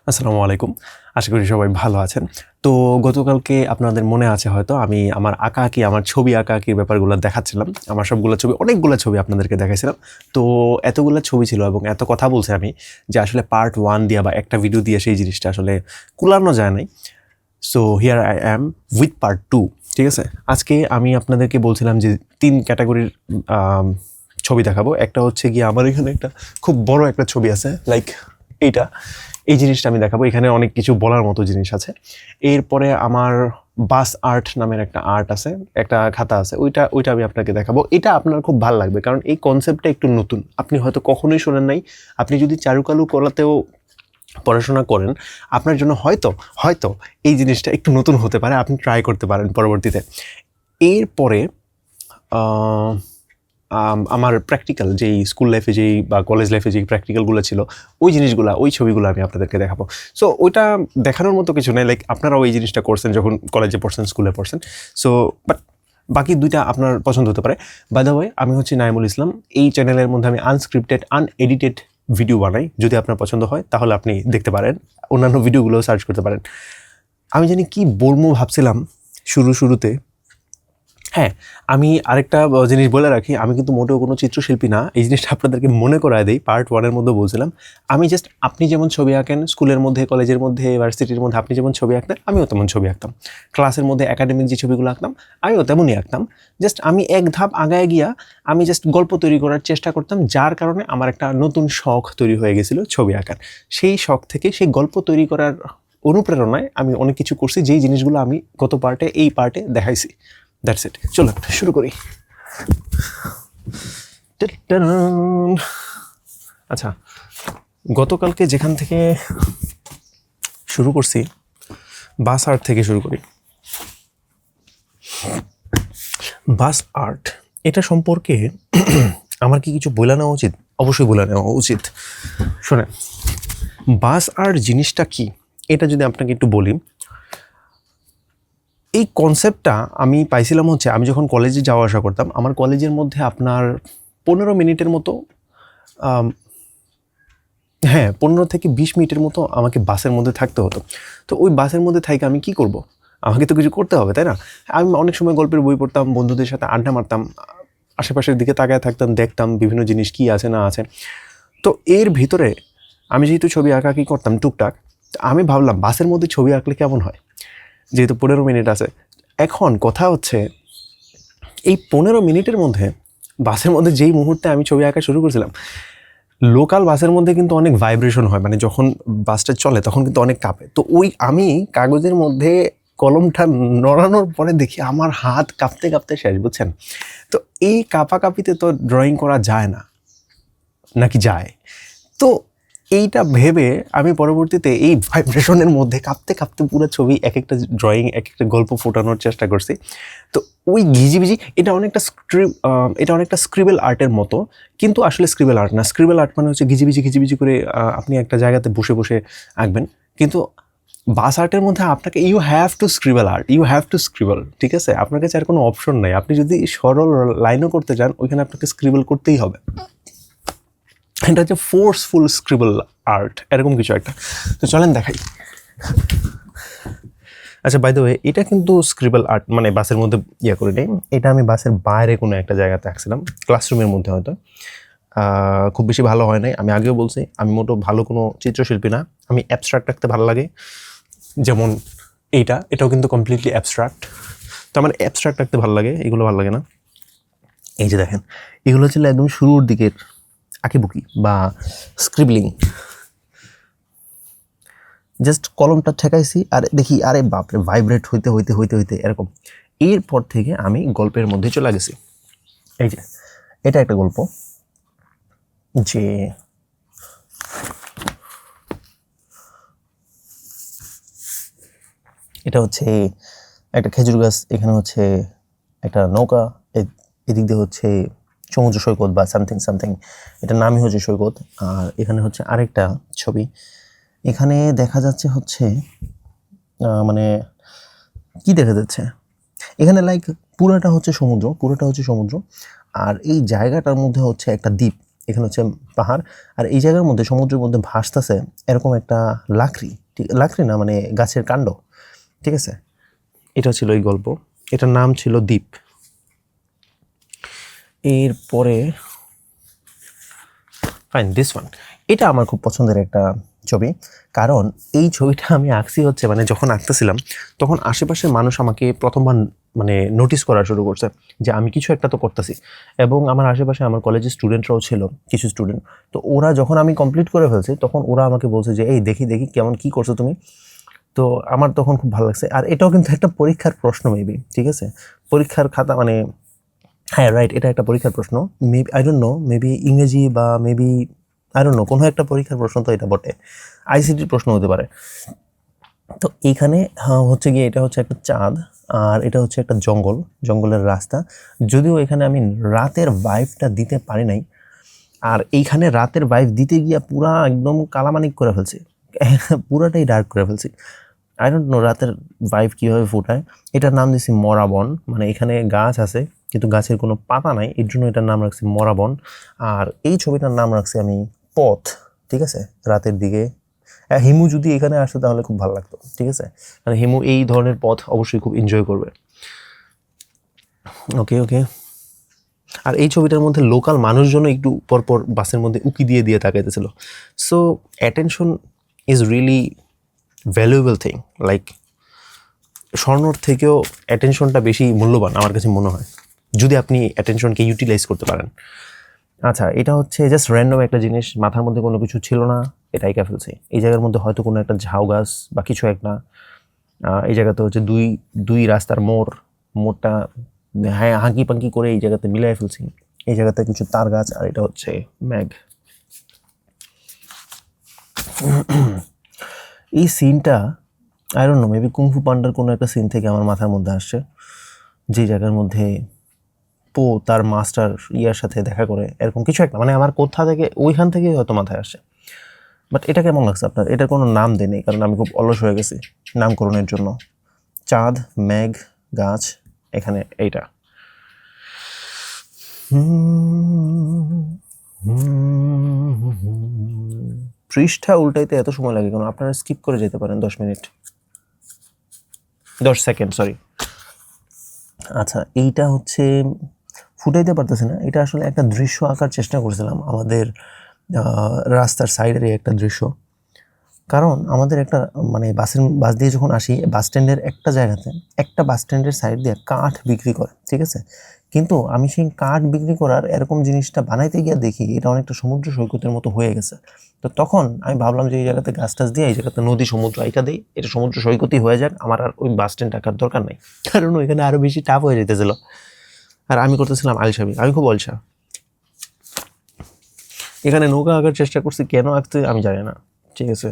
আসসালামু আলাইকুম। আশা করি সবাই ভালো আছেন। তো গতকালকে আপনাদের মনে আছে হয়তো আমি আমার আমার ছবি আঁকাআঁকির ব্যাপারগুলো দেখাচ্ছিলাম। আমার সবগুলা ছবি, অনেকগুলা ছবি আপনাদেরকে দেখাইছিলাম। তো এতগুলা ছবি ছিল এবং এত কথা বলছি আমি যে আসলে পার্ট 1 দিয়া বা একটা ভিডিও দিয়ে সেই জিনিসটা আসলে কুলানো যায় নাই। So here I am with part 2, ঠিক আছে? আজকে আমি আপনাদেরকে বলছিলাম যে 3 ক্যাটাগরির ছবি দেখাবো। একটা হচ্ছে গিয়ে আমার এখানে একটা খুব বড় একটা ছবি আছে, লাইক এইটা। এই জিনিসটা আমি দেখাবো। এখানে অনেক কিছু বলার মতো জিনিস আছে। এরপরে আমার বাস আর্ট নামের একটা আর্ট আছে, একটা খাতা আছে, ওইটা আমি আপনাকে দেখাবো। এটা আপনার খুব ভালো লাগবে, কারণ এই কনসেপ্টটা একটু নতুন, আপনি হয়তো কখনোই শোনেন নাই। আপনি যদি চারুকালু কলাতেও পড়াশোনা করেন, আপনার জন্য হয়তো হয়তো এই জিনিসটা একটু নতুন হতে পারে, আপনি ট্রাই করতে পারেন পরবর্তীতে। এরপরে আমার প্র্যাকটিক্যাল যেই স্কুল লাইফে যেই বা কলেজ লাইফে যেই প্র্যাকটিক্যালগুলো ছিল, ওই জিনিসগুলো, ওই ছবিগুলো আমি আপনাদেরকে দেখাবো। সো ওইটা দেখানোর মতো কিছু নেই, লাইক আপনারাও এই জিনিসটা করছেন যখন কলেজে পড়ছেন, স্কুলে পড়ছেন। সো বাট বাকি দুইটা আপনার পছন্দ হতে পারে। বাই দ্য ওয়ে, আমি হচ্ছি নাইমুল ইসলাম। এই চ্যানেলের মধ্যে আমি আনস্ক্রিপ্টেড, আনএডিটেড ভিডিও বানাই। যদি আপনার পছন্দ হয় তাহলে আপনি দেখতে পারেন, অন্যান্য ভিডিওগুলো সার্চ করতে পারেন। আমি জানি কি বলবো ভাবছিলাম শুরুতে। হ্যাঁ, আমি আরেকটা জিনিস বলে রাখি, আমি কিন্তু মোটেও কোনো চিত্রশিল্পী না। এই জিনিসটা আপনাদেরকে মনে করায় দেই, পার্ট 1 এর মধ্যে বলছিলাম। আমি জাস্ট, আপনি যেমন ছবি আঁকেন স্কুলের মধ্যে, কলেজের মধ্যে, ইউনিভার্সিটির মধ্যে, আপনি যেমন ছবি আঁকতেন আমিও তেমন ছবি আঁকতাম। ক্লাসের মধ্যে একাডেমিক যে ছবিগুলো আঁকতাম আমিও তেমনই আঁকতাম। জাস্ট আমি এক ধাপ আগায় গিয়া আমি জাস্ট গল্প তৈরি করার চেষ্টা করতাম, যার কারণে আমার একটা নতুন শখ তৈরি হয়ে গেছিল ছবি আঁকার। সেই শখ থেকে, সেই গল্প তৈরি করার অনুপ্রেরণায় আমি অনেক কিছু করছি, যেই জিনিসগুলো আমি গত পার্টে, এই পার্টে দেখাইছি। That's it. চলো শুরু করি। আচ্ছা, গতকালকে যেখান থেকে শুরু করছি, বাস আর্ট থেকে শুরু করি। বাস আর্ট, এটা সম্পর্কে আমার কি কিছু বলে নেওয়া উচিত? অবশ্যই বলে নেওয়া উচিত। শোনেন, বাস আর্ট জিনিসটা কি এটা যদি আপনাকে একটু বলি। এই কনসেপ্টটা আমি পাইছিলাম হচ্ছে, আমি যখন কলেজে যাওয়া আসা করতাম, আমার কলেজের মধ্যে আপনার 15 মিনিটের মতো, হ্যাঁ 15 থেকে 20 মিনিটের মতো আমাকে বাসের মধ্যে থাকতে হতো। তো ওই বাসের মধ্যে থেকে আমি কি করব? আমাকে তো কিছু করতে হবে, তাই না? আমি অনেক সময় গল্পের বই পড়তাম, বন্ধুদের সাথে আড্ডা মারতাম, আশেপাশের দিকে তাকায় থাকতাম, দেখতাম বিভিন্ন জিনিস কী আছে না আছে। তো এর ভিতরে আমি যেহেতু ছবি আঁকাআঁকি করতাম টুকটাক, আমি ভাবলাম বাসের মধ্যে ছবি আঁকলে কেমন হয়, যেহেতু 15 মিনিট আছে। এখন কথা হচ্ছে, এই 15 মিনিটের মধ্যে বাসের মধ্যে যেই মুহূর্তে আমি ছবি আঁকা শুরু করেছিলাম, লোকাল বাসের মধ্যে কিন্তু অনেক ভাইব্রেশন হয়, মানে যখন বাসটা চলে তখন কিন্তু অনেক কাঁপে। তো ওই আমি কাগজের মধ্যে কলমটা নড়ানোর পরে দেখি আমার হাত কাঁপতে কাঁপতে শেষ, বুঝছেন? তো এই কাঁপাকাঁপিতে তো ড্রয়িং করা যায় না, নাকি যায়? তো এইটা ভেবে আমি পরবর্তীতে এই ভাইব্রেশনের মধ্যে কাঁপতে কাঁপতে পুরো ছবি, এক একটা ড্রয়িং, এক একটা গল্প ফোটানোর চেষ্টা করছি। তো ওই ঘিজিবিজি, এটা অনেকটা স্ক্রিবেল আর্টের মতো, কিন্তু আসলে স্ক্রিবেল আর্ট না। স্ক্রিবেল আর্ট মানে হচ্ছে ঘিজিবিজি করে আপনি একটা জায়গাতে বসে বসে আঁকবেন। কিন্তু বাস আর্টের মধ্যে আপনাকে ইউ হ্যাভ টু স্ক্রিবল, ঠিক আছে? আপনার কাছে আর কোনো অপশন নাই। আপনি যদি সরল লাইনও করতে চান, ওইখানে আপনাকে স্ক্রিবল করতেই হবে। এটা হচ্ছে ফোর্সফুল স্ক্রিবল আর্ট, এরকম কিছু একটা। তো চলেন দেখাই। আচ্ছা, বাই দ্য ওয়ে, এটা কিন্তু স্ক্রিবল আর্ট মানে বাসের মধ্যে করে নেই। এটা আমি বাসের বাইরে কোনো একটা জায়গাতে আঁকছিলাম, ক্লাসরুমের মধ্যে হয়তো। খুব বেশি ভালো হয় নাই, আমি আগেও বলছি আমি মোটো ভালো কোনো চিত্রশিল্পী না। আমি অ্যাবস্ট্রাক্ট আঁকতে ভালো লাগে, যেমন এটাও কিন্তু কমপ্লিটলি অ্যাবস্ট্রাক্ট। তো আমার অ্যাবস্ট্রাক্ট আঁকতে ভালো লাগে, এগুলো ভালো লাগে না। এই যে দেখেন, এগুলো ছিল একদম শুরুর দিকের আঁকিবুকি বা স্ক্রিবলিং। জাস্ট কলমটা ঠেকাইছি আর দেখি, আরে বাপরে, ভাইব্রেট হইতে হইতে হইতে হইতে এরকম। এরপর থেকে আমি গল্পের মধ্যে চলে গেছি। এই যে এটা একটা গল্প, যে এটা হচ্ছে একটা খেজুর গাছ, এখানে হচ্ছে একটা নৌকা, এদিক দিয়ে হচ্ছে সমুদ্র সৈকত বা সামথিং, এটার নামই হচ্ছে সৈকত। আর এখানে হচ্ছে আরেকটা ছবি, এখানে দেখা যাচ্ছে হচ্ছে মানে কি দেখা যাচ্ছে এখানে, লাইক পুরোটা হচ্ছে সমুদ্র, আর এই জায়গাটার মধ্যে হচ্ছে একটা দ্বীপ। এখানে হচ্ছে পাহাড়, আর এই জায়গার মধ্যে সমুদ্রের মধ্যে ভাসতেছে এরকম একটা লাকড়ি, লাকড়ি না মানে গাছের কাণ্ড, ঠিক আছে। এটা ছিল এই গল্প, এটার নাম ছিল দ্বীপ। এরপরে ফাইন দিস ওয়ান, এটা আমার খুব পছন্দের একটা ছবি, কারণ এই ছবিটা আমি আঁকছি হচ্ছে মানে যখন আঁকতেছিলাম তখন আশেপাশের মানুষ আমাকে প্রথমবার মানে নোটিস করা শুরু করছে যে আমি কিছু একটা তো করতেছি, এবং আমার আশেপাশে আমার কলেজের স্টুডেন্টরাও ছিল কিছু স্টুডেন্ট। তো ওরা যখন আমি কমপ্লিট করে ফেলছি তখন ওরা আমাকে বলছে যে এই দেখি দেখি কেমন কি করছো তুমি। তো আমার তখন খুব ভালো লাগছে। আর এটাও কিন্তু একটা পরীক্ষার প্রশ্ন মেবি, ঠিক আছে, পরীক্ষার খাতা মানে হ্যাঁ রাইট, এটা একটা পরীক্ষার প্রশ্ন, maybe I don't know, maybe ইংরেজি বা মেবি আই ডোন্ট নো, কোনো একটা পরীক্ষার প্রশ্ন তো এটা বটে, আইসিটির প্রশ্ন হতে পারে। তো এইখানে হচ্ছে গিয়ে এটা হচ্ছে একটা চাঁদ, আর এটা হচ্ছে একটা জঙ্গল, জঙ্গলের রাস্তা। যদিও এখানে আমি রাতের ভাইবটা দিতে পারি নাই, আর এইখানে রাতের ভাইব দিতে গিয়ে পুরা একদম কালামানিক করে ফেলছি, পুরাটাই ডার্ক করে ফেলছি। আই ডোন্ট নো রাতের ভাইব কীভাবে ফুটায়। এটার নাম দিয়েছি মরাবন, মানে এখানে গাছ আছে কিন্তু গাছের কোনো পাতা নাই, এর জন্য এটার নাম রাখছি মরাবন। আর এই ছবিটার নাম রাখছি আমি পথ, ঠিক আছে, রাতের দিকে। হিমু যদি এখানে আসতো তাহলে খুব ভালো লাগতো, ঠিক আছে, মানে হিমু এই ধরনের পথ অবশ্যই খুব এনজয় করবে। ওকে ওকে। আর এই ছবিটার মধ্যে লোকাল মানুষজন একটু পরপর বাসের মধ্যে উকি দিয়ে দিয়ে তাকাইতেছিল। So attention is really valuable thing, like স্বর্ণর থেকেও অ্যাটেনশনটা বেশি মূল্যবান আমার কাছে মনে হয়, যদি আপনি অ্যাটেনশনকে ইউটিলাইজ করতে পারেন। আচ্ছা, এটা হচ্ছে জাস্ট র্যান্ডম একটা জিনিস, মাথার মধ্যে কোনো কিছু ছিল না, এটা এঁকে ফেলছি। এই জায়গার মধ্যে হয়তো কোনো একটা ঝাউ গাছ বা কিছু একটা, এই জায়গাতে হচ্ছে দুই রাস্তার মোড়টা হ্যাঁ হাঁকি পাঙ্কি করে এই জায়গাতে মিলাই ফেলছি। এই জায়গাতে কিছু তার গাছ, আর এটা হচ্ছে ম্যাগ। এই সিনটা I don't know, maybe kung fu পান্ডার কোনো একটা সিন থেকে আমার মাথার মধ্যে আসছে, যে জায়গার মধ্যে পো তার মাস্টার ইয়ার সাথে দেখা করে, এরকম কিছু একটা, মানে আমার কোথা থেকে ওইখান থেকে হয়তো মাথায় আসছে। বাট এটা কেমন লাগছে আপনার? এটার কোনো নাম দেয়নি কারণ আমি খুব অলস হয়ে গেছি নামকরণের জন্য। চাঁদ, মেঘ, গাছ, এখানে এইটা। পৃষ্ঠা উল্টাইতে এত সময় লাগে কেন? আপনারা স্কিপ করে যেতে পারেন 10 মিনিট, 10 সেকেন্ড, সরি। আচ্ছা, এইটা হচ্ছে ফুটাইতে পারতেছে না, এটা আসলে একটা দৃশ্য আঁকার চেষ্টা করছিলাম, আমাদের রাস্তার সাইডেরই একটা দৃশ্য। কারণ আমাদের একটা মানে বাস দিয়ে যখন আসি, বাস স্ট্যান্ডের একটা জায়গাতে একটা বাস স্ট্যান্ডের সাইড দিয়ে কাঠ বিক্রি করে, ঠিক আছে, কিন্তু আমি সেই কাঠ বিক্রি করার এরকম জিনিসটা বানাইতে গিয়ে দেখি এটা অনেকটা সমুদ্র সৈকতের মতো হয়ে গেছে। তো তখন আমি ভাবলাম যে এই জায়গাতে গাছ টাছ দিয়ে এই জায়গাতে নদী সমুদ্র আইকা দিই, এটা সমুদ্র সৈকতই হয়ে যাক, আমার আর ওই বাস স্ট্যান্ড টাকার দরকার নেই, কারণ ওইখানে আরও বেশি টাফ হয়ে যেতেছিল। আর আমি করতেছিলাম আলসামি, আমি খুব অলসা। এখানে নৌকা আঁকার চেষ্টা করছি, কেন আঁকতে আমি জানি না, ঠিক আছে।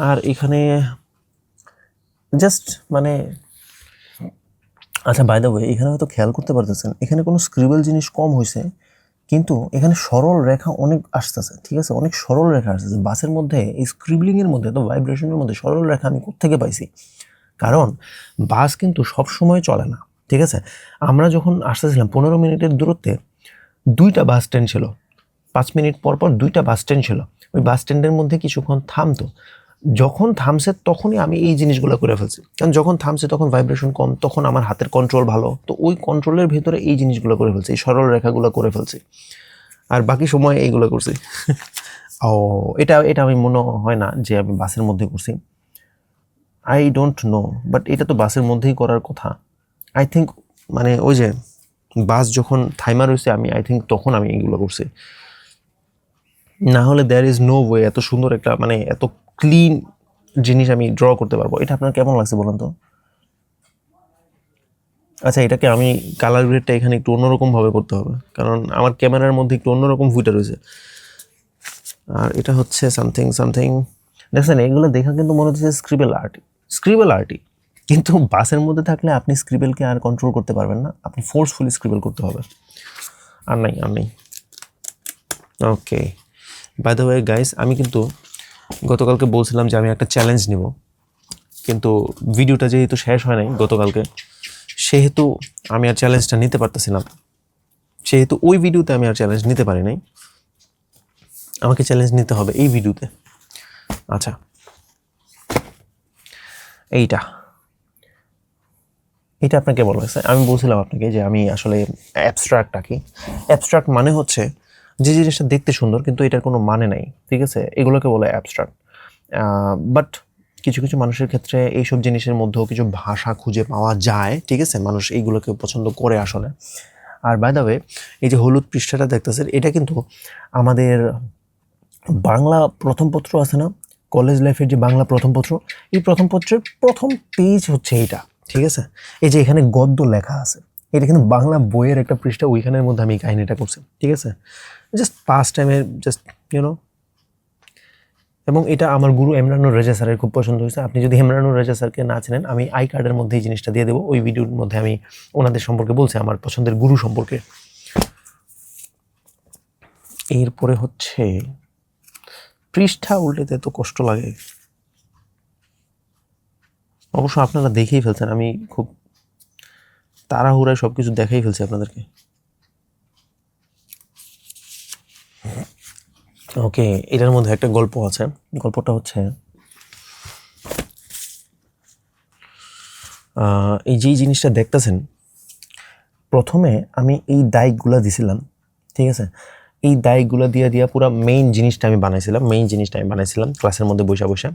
আর এখানে জাস্ট মানে আচ্ছা বাই দ্য ওয়ে, এখানে হয়তো খেয়াল করতে পারতেছেন এখানে কোনো স্ক্রিবল জিনিস কম হয়েছে, কিন্তু এখানে সরল রেখা অনেক আসতেছে, ঠিক আছে, অনেক সরল রেখা আসতেছে বাসের মধ্যে। এই স্ক্রিবলিংয়ের মধ্যে তো ভাইব্রেশনের মধ্যে সরল রেখা আমি কোত্থেকে পাইছি? কারণ বাস কিন্তু সব সময় চলে না, ঠিক আছে। আমরা যখন আসতেছিলাম 15 মিনিটের দূরত্বে দুইটা বাস স্ট্যান্ড ছিল, 5 মিনিট পর পর দুইটা বাস স্ট্যান্ড ছিল, ওই বাস স্ট্যান্ডের মধ্যে কিছুক্ষণ থামতো, যখন থামছে তখনই আমি এই জিনিসগুলো করে ফেলছি, কারণ যখন থামছে তখন ভাইব্রেশন কম, তখন আমার হাতের কন্ট্রোল ভালো, তো ওই কন্ট্রোলের ভেতরে এই জিনিসগুলো করে ফেলছি, এই সরল রেখাগুলো করে ফেলছি, আর বাকি সময় এইগুলো করছি। ও এটা এটা আমি মনে হয় না যে আমি বাসের মধ্যে করছি, আই ডোন্ট নো, বাট এটা তো বাসের মধ্যেই করার কথা আই থিঙ্ক, মানে ওই যে বাস যখন থাইমা রয়েছে আমি আই থিঙ্ক তখন আমি এইগুলো করছি, না হলে দ্যার ইজ নো ওয়ে এত সুন্দর একটা মানে এত ক্লিন জিনিস আমি ড্র করতে পারবো। এটা আপনার কেমন লাগছে বলুন তো? আচ্ছা, এটাকে আমি কালার গ্রেডটা এখানে একটু অন্যরকমভাবে করতে হবে, কারণ আমার ক্যামেরার মধ্যে একটু অন্যরকম ফুটে রয়েছে। আর এটা হচ্ছে সামথিং সামথিং, দেখছেন এগুলো দেখা কিন্তু মনে হচ্ছে স্ক্রিবেল আর্টই, কিন্তু বাসের মধ্যে থাকলে আপনি স্ক্রিবেলকে আর কন্ট্রোল করতে পারবেন না, আপনি ফোর্সফুলি স্ক্রিবেল করতে হবে। আর নাই। ওকে, বাই দ্য ওয়ে গাইস, আমি কিন্তু গতকালকে বলছিলাম যে আমি একটা চ্যালেঞ্জ নিব, কিন্তু ভিডিওটা যেহেতু শেষ হয় নাই গতকালকে, সেহেতু আমি আর চ্যালেঞ্জটা নিতে পারতেছিলাম, সেহেতু ওই ভিডিওতে আমি আর চ্যালেঞ্জ নিতে পারি নাই, আমাকে চ্যালেঞ্জ নিতে হবে এই ভিডিওতে। আচ্ছা, এইটা আপনাকে কেমন লাগছে? আমি বলছিলাম আপনাকে যে আমি আসলে অ্যাবস্ট্রাক্ট আঁকি। অ্যাবস্ট্রাক্ট মানে হচ্ছে যে জিনিসটা দেখতে সুন্দর কিন্তু এটার কোনো মানে নাই, ঠিক আছে, এগুলোকে বলে অ্যাবস্ট্রাক্ট। বাট কিছু কিছু মানুষের ক্ষেত্রে এইসব জিনিসের মধ্যেও কিছু ভাষা খুঁজে পাওয়া যায়, ঠিক আছে, মানুষ এইগুলোকে পছন্দ করে আসলে। আর বাই দ্য ওয়ে, এই যে হলুদ পৃষ্ঠাটা দেখতেছেন, এটা কিন্তু আমাদের বাংলা প্রথম পত্র আছে না, কলেজ লাইফের যে বাংলা প্রথম পত্র, এই প্রথম পত্রের প্রথম পেজ হচ্ছে এইটা, ঠিক আছে। এই যে এখানে গদ্য লেখা আছে, এটা কিন্তু বাংলা বইয়ের একটা পৃষ্ঠা, ওইখানের মধ্যে আমি কাহিনীটা করছি, ঠিক আছে, জাস্ট পাস্ট টাইমের জাস্ট ইউনো। এবং এটা আমার গুরু ইমরানুর রেজা স্যারের খুব পছন্দ হয়েছে। আপনি যদি ইমরানুর রেজা স্যারকে না চেনেন, আমি আই কার্ডের মধ্যে এই জিনিসটা দিয়ে দেবো, ওই ভিডিওর মধ্যে আমি ওনাদের সম্পর্কে বলছি, আমার পছন্দের গুরু সম্পর্কে। এরপরে হচ্ছে পৃষ্ঠা উল্টেতে তো কষ্ট লাগে, অবশ্য আপনারা দেখেই ফেলছেন, আমি খুব তাড়াহুড়ায় সব কিছু দেখাই ফেলছি আপনাদেরকে। ওকে, এটার মধ্যে একটা গল্প আছে, গল্পটা হচ্ছে এই যেই জিনিসটা দেখতেছেন, প্রথমে আমি এই দায়গুলা দিছিলাম, ঠিক আছে, এই দায়গুলা দিয়া পুরো মেইন জিনিসটা আমি বানাইছিলাম ক্লাসের মধ্যে বসে বসে।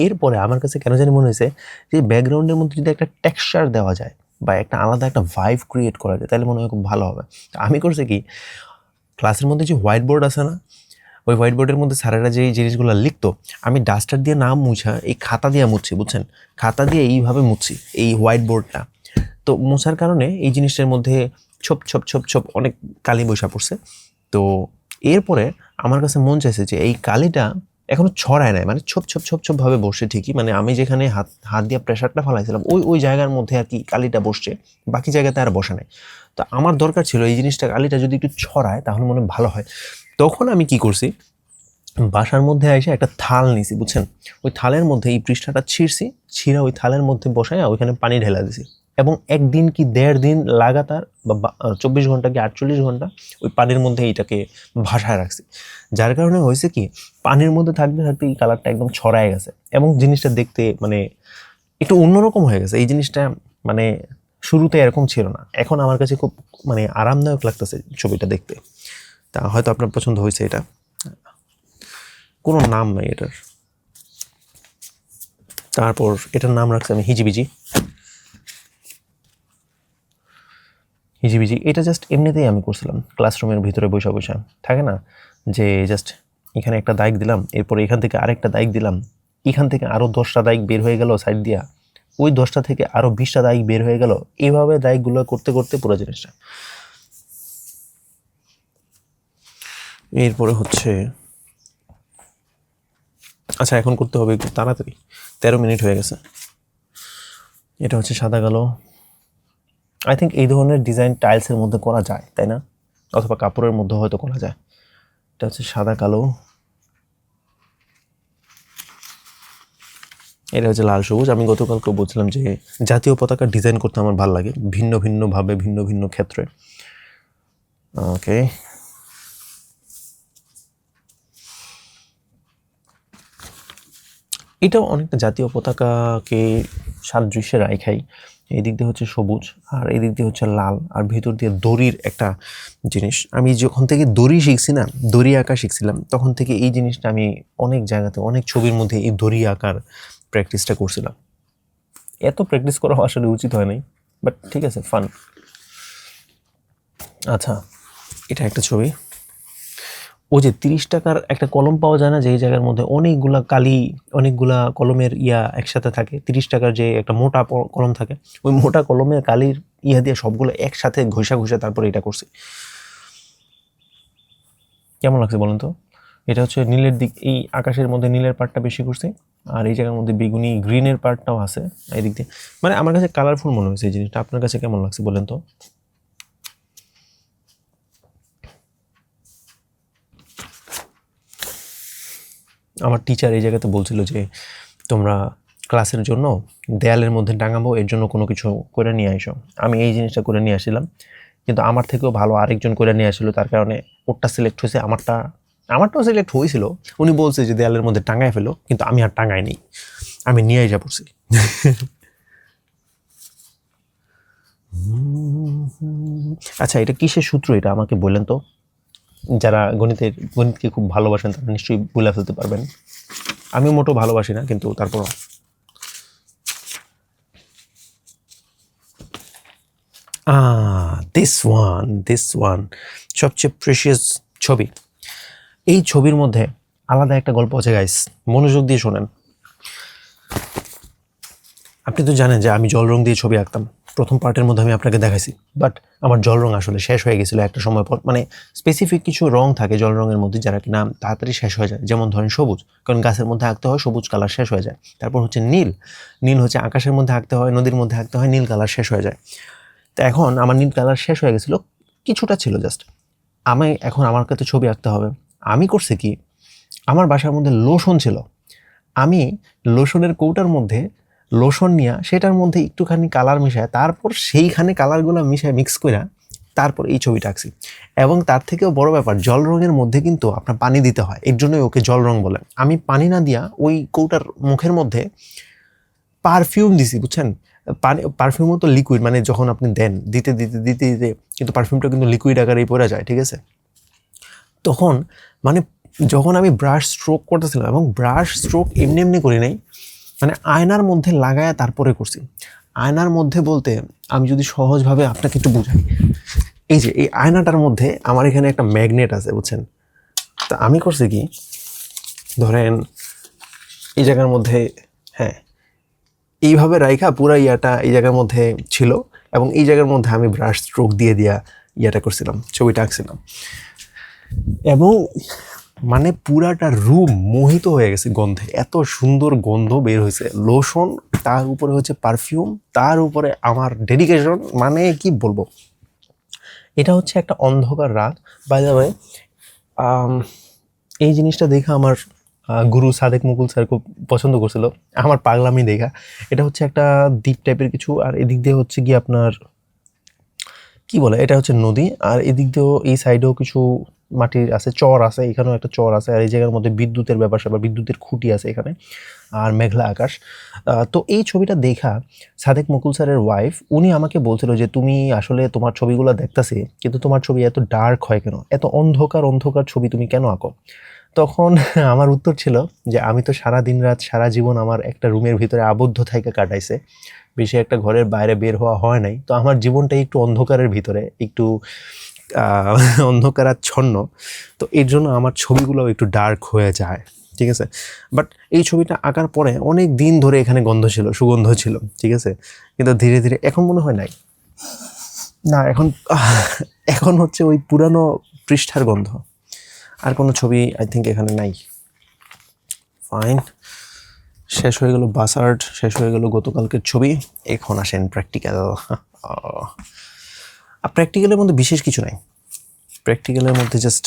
এরপরে আমার কাছে কেন জানি মনে হয়েছে যে ব্যাকগ্রাউন্ডের মধ্যে যদি একটা টেক্সচার দেওয়া যায় বা একটা আলাদা একটা ভাইব ক্রিয়েট করা যায়, তাহলে মনে হয় খুব ভালো হবে। আমি করছি কি, ক্লাসের মধ্যে যে হোয়াইট বোর্ড আছে না, ওই হোয়াইট বোর্ডের মধ্যে স্যারেরা যে জিনিসগুলো লিখতো, আমি ডাস্টার দিয়ে নাম মুছা এই খাতা দিয়ে মুছছি, বুঝছেন, খাতা দিয়ে এইভাবে মুছছি এই হোয়াইট বোর্ডটা। তো মোছার কারণে এই জিনিসটার মধ্যে ছোপ ছোপ ছোপ ছোপ অনেক কালি বৈশা পড়ছে। তো এরপরে আমার কাছে মন চাইছে যে এই কালিটা এখনো ছড়ায় নাই, মানে ছোপ ছোপ ছোপ ছোপ ভাবে বসছে ঠিকই, মানে আমি যেখানে হাত দিয়ে প্রেশারটা ফেলাইছিলাম ওই জায়গার মধ্যে আর কি কালিটা বসছে, বাকি জায়গাতে আর বসা নাই। তো আমার দরকার ছিল এই জিনিসটা, কালিটা যদি একটু ছড়ায় তাহলে মনে হয় ভালো হয়। তখন আমি কি করছি, বাসার মধ্যে এসে একটা থাল নিছি, বুঝছেন, ওই থালের মধ্যে এই পৃষ্ঠাটা ছিঁড়া ওই থালের মধ্যে বসায় ওইখানে পানি ঢেলা দিছি, এবং একদিন কি 1.5 দিন লাগাতার বা 24 ঘন্টা কি 48 ঘন্টা ওই পানির মধ্যে এইটাকে ভাসায় রাখছি। যার কারণে হয়েছে কি, পানির মধ্যে থাকতে থাকতে এই কালারটা একদম ছড়ায় গেছে এবং জিনিসটা দেখতে মানে একটু অন্যরকম হয়ে গেছে। এই জিনিসটা মানে শুরুতে এরকম ছিল না, এখন আমার কাছে খুব মানে আরামদায়ক লাগতেছে ছবিটা দেখতে। তা হয়তো আপনার পছন্দ হয়েছে। এটা কোনো নাম নাই এটার, তারপর এটার নাম রাখছি আমি হিজিবিজি। এটা জাস্ট এমনিতেই আমি করছিলাম, ক্লাসরুমের ভিতরে বসে বসে থাকে না যে জাস্ট এখানে একটা দাগ দিলাম, এরপর এখান থেকে আরেকটা দাগ দিলাম, এখান থেকে আরও 10টা দাগ বের হয়ে গেল সাইড দিয়া, ওই 10টা থেকে আরও 20টা দাগ বের হয়ে গেল, এইভাবে দাগগুলো করতে করতে পুরো জিনিসটা। এরপরে হচ্ছে আচ্ছা, এখন করতে হবে একটু তাড়াতাড়ি, 13 মিনিট হয়ে গেছে। এটা হচ্ছে সাদা কালো। আই থিঙ্ক এই ধরনের ডিজাইন টাইলসের মধ্যে করা যায়, তাই না, অথবা কাপড়ের মধ্যে হয়তো করা যায়। এটা হচ্ছে সাদা কালো, এটা হচ্ছে লাল সবুজ। আমি গতকালকে বলছিলাম যে জাতীয় পতাকার ডিজাইন করতে আমার ভালো লাগে, ভিন্ন ভিন্নভাবে ভিন্ন ভিন্ন ক্ষেত্রে। ওকে, এটাও অনেকটা জাতীয় পতাকাকে সাদৃশ্যে রাখাই। এই দিক দিয়ে হচ্ছে সবুজ আর এই দিক দিয়ে হচ্ছে লাল, আর ভিতর দিয়ে দড়ির একটা জিনিস। আমি যখন থেকে দড়ি শিখছি না, দড়ি আঁকা শিখছিলাম, তখন থেকে এই জিনিসটা আমি অনেক জায়গাতে অনেক ছবির মধ্যে এই দড়ি আঁকার প্র্যাকটিসটা করছিলাম। এত প্র্যাকটিস করা আসলে উচিত হয় নাই, বাট ঠিক আছে, ফান। আচ্ছা, এটা একটা ছবি। ওই যে 30 টাকার একটা কলম পাওয়া যায় না, যে এই জায়গার মধ্যে অনেকগুলা কালি, অনেকগুলা কলমের একসাথে থাকে, 30 টাকার যে একটা মোটা কলম থাকে, ওই মোটা কলমের কালির দিয়ে সবগুলো একসাথে ঘষা ঘষে তারপরে এটা করছি। কেমন লাগছে বলেন তো? এটা হচ্ছে নীলের দিক, এই আকাশের মধ্যে নীলের পার্টটা বেশি করছি, আর এই জায়গার মধ্যে বেগুনি গ্রিনের পার্টটাও আছে এই দিক দিয়ে। মানে আমার কাছে কালারফুল মনে হয়েছে এই জিনিসটা। আপনার কাছে কেমন লাগছে বলেন তো? আমার টিচার এই জায়গাতে বলছিল যে তোমরা ক্লাসের জন্য দেয়ালের মধ্যে টাঙাবো, এর জন্য কোনো কিছু করে নিয়ে আইসো। আমি এই জিনিসটা করে নিয়ে আসছিলাম, কিন্তু আমার থেকেও ভালো আরেকজন করে নিয়ে আসছিল, তার কারণে ওরটা সিলেক্ট হয়েছে, আমারটাও সিলেক্ট হয়েছিল। উনি বলছে যে দেয়ালের মধ্যে টাঙায় ফেলো, কিন্তু আমি আর টাঙাইনি, আমি নিয়ে যা পড়ছি। আচ্ছা, এটা কিসের সূত্র এটা আমাকে বললেন তো? যারা গণিতকে খুব ভালোবাসেন তারা নিশ্চয়ই বলে ফেলতে পারবেন। আমি মোটেও ভালোবাসি না, কিন্তু তারপর দিস ওয়ান সবচেয়ে প্রেশিয়াস ছবি। এই ছবির মধ্যে আলাদা একটা গল্প আছে গাইস, মনোযোগ দিয়ে শোনেন। আপনি তো জানেন যে আমি জল রং দিয়ে ছবি আঁকতাম, প্রথম পার্টের মধ্যে আমি আপনাকে দেখাইছি। বাট আমার জল রং আসলে শেষ হয়ে গেছিলো একটা সময় পর। মানে স্পেসিফিক কিছু রং থাকে জল রঙের মধ্যে যারা কিনা তাড়াতাড়ি শেষ হয়ে যায়, যেমন ধরেন সবুজ, কারণ গাছের মধ্যে আঁকতে হয় সবুজ কালার শেষ হয়ে যায়। তারপর হচ্ছে নীল হচ্ছে আকাশের মধ্যে আঁকতে হয়, নদীর মধ্যে আঁকতে হয়, নীল কালার শেষ হয়ে যায়। তো এখন আমার নীল কালার শেষ হয়ে গেছিলো, কিছুটা ছিল জাস্ট। এখন আমার কাছে ছবি আঁকতে হবে। আমি করছি কি, আমার বাসার মধ্যে লোশন ছিল, আমি লোশনের কৌটার মধ্যে লোশন নিয়ে সেটার মধ্যে একটুখানি কালার মিশায়, তারপর সেইখানে কালারগুলো মিশায় মিক্স করে তারপর এই ছবিটা আঁকছি। এবং তার থেকেও বড় ব্যাপার, জল রঙের মধ্যে কিন্তু আপনার পানি দিতে হয়, এর জন্যই ওকে জল রং বলে। আমি পানি না দিয়া ওই কৌটার মুখের মধ্যে পারফিউম দিছি, বুঝছেন? পারফিউমও তো লিকুইড, মানে যখন আপনি দেন দিতে দিতে দিতে দিতে কিন্তু পারফিউমটা কিন্তু লিকুইড আকারেই পড়ে যায়, ঠিক আছে? তখন মানে যখন আমি ব্রাশ স্ট্রোক করতেছিলাম, এবং ব্রাশ স্ট্রোক এমনি এমনি করি নাই, মানে আয়নার মধ্যে লাগায়া তারপরে করছি। আয়নার মধ্যে বলতে আমি যদি সহজভাবে আপনাকে একটু বুঝাই, এই যে এই আয়নাটার মধ্যে আমার এখানে একটা ম্যাগনেট আছে, বুঝছেন? তা আমি করছি কি, ধরেন এই জায়গার মধ্যে, হ্যাঁ, এইভাবে রাইখা পুরা ইয়াটা এই জায়গার মধ্যে ছিল, এবং এই জায়গার মধ্যে আমি ব্রাশ স্ট্রোক দিয়ে ইয়াটা করছিলাম, ছবিটা আঁকছিলাম। এবং মানে পুরাটা রুম মোহিত হয়ে গেছে গন্ধে, এত সুন্দর গন্ধ বের হয়েছে। লোশন, তার উপরে হচ্ছে পারফিউম, তার উপরে আমার ডেডিকেশন, মানে কি বলবো। এটা হচ্ছে একটা অন্ধকার রাত। বাই দ্য ওয়ে, এই জিনিসটা দেখে আমার গুরু সাদেক মুকুল স্যার খুব পছন্দ করছিল, আমার পাগলামি দেখা। এটা হচ্ছে একটা দ্বীপ টাইপের কিছু, আর এদিক দিয়ে হচ্ছে কি আপনার কি বলে, এটা হচ্ছে নদী, আর এদিক দিয়েও এই সাইডেও কিছু মাটির আছে, চর আছে, এখানেও একটা চর আছে, আর এই জায়গার মধ্যে বিদ্যুতের ব্যাপার স্যাপার, বিদ্যুতের খুঁটি আছে এখানে, আর মেঘলা আকাশ। তো এই ছবিটা দেখা সাদেক মুকুল স্যারের ওয়াইফ উনি আমাকে বলছিল যে তুমি আসলে তোমার ছবিগুলো দেখতাছি, কিন্তু তোমার ছবি এত ডার্ক হয় কেন, এত অন্ধকার অন্ধকার ছবি তুমি কেন আঁকো? তখন আমার উত্তর ছিল যে আমি তো সারা দিন রাত সারা জীবন আমার একটা রুমের ভিতরে আবদ্ধ থেকে কাটাইছে, বেশি একটা ঘরের বাইরে বের হওয়া হয় নাই, তো আমার জীবনটা একটু অন্ধকারের ভিতরে, একটু অন্ধকারাচ্ছন্ন, তো এর জন্য আমার ছবিগুলো একটু ডার্ক হয়ে যায়, ঠিক আছে? বাট এই ছবিটা আঁকার পরে অনেক দিন ধরে এখানে গন্ধ ছিল, সুগন্ধ ছিল, ঠিক আছে? কিন্তু ধীরে ধীরে এখন মনে হয় নাই, না এখন এখন হচ্ছে ওই পুরানো পৃষ্ঠার গন্ধ, আর কোনো ছবি আই থিঙ্ক এখানে নাই। ফাইন, শেষ হয়ে গেল বাস আর্ট, শেষ হয়ে গেল গতকালকের ছবি। এখন আসেন প্র্যাকটিক্যাল। প্র্যাকটিক্যালের মধ্যে বিশেষ কিছু নাই, প্র্যাকটিক্যালের মধ্যে জাস্ট,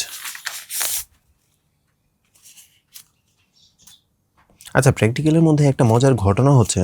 আচ্ছা, প্র্যাকটিক্যালের মধ্যে একটা মজার ঘটনা হচ্ছে,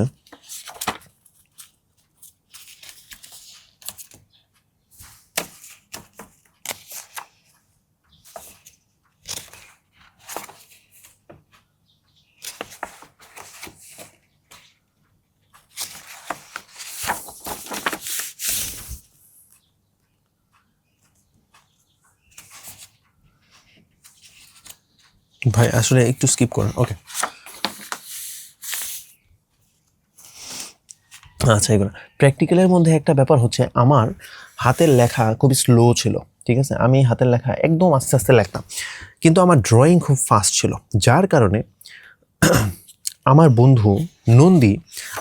ভাই আসলে একটু স্কিপ করেন, ওকে? আচ্ছা, এগুলো প্র্যাকটিক্যালের মধ্যে একটা ব্যাপার হচ্ছে, আমার হাতের লেখা খুবই স্লো ছিল, ঠিক আছে? আমি হাতের লেখা একদম আস্তে আস্তে লিখতাম, কিন্তু আমার ড্রয়িং খুব ফাস্ট ছিল, যার কারণে আমার বন্ধু নন্দী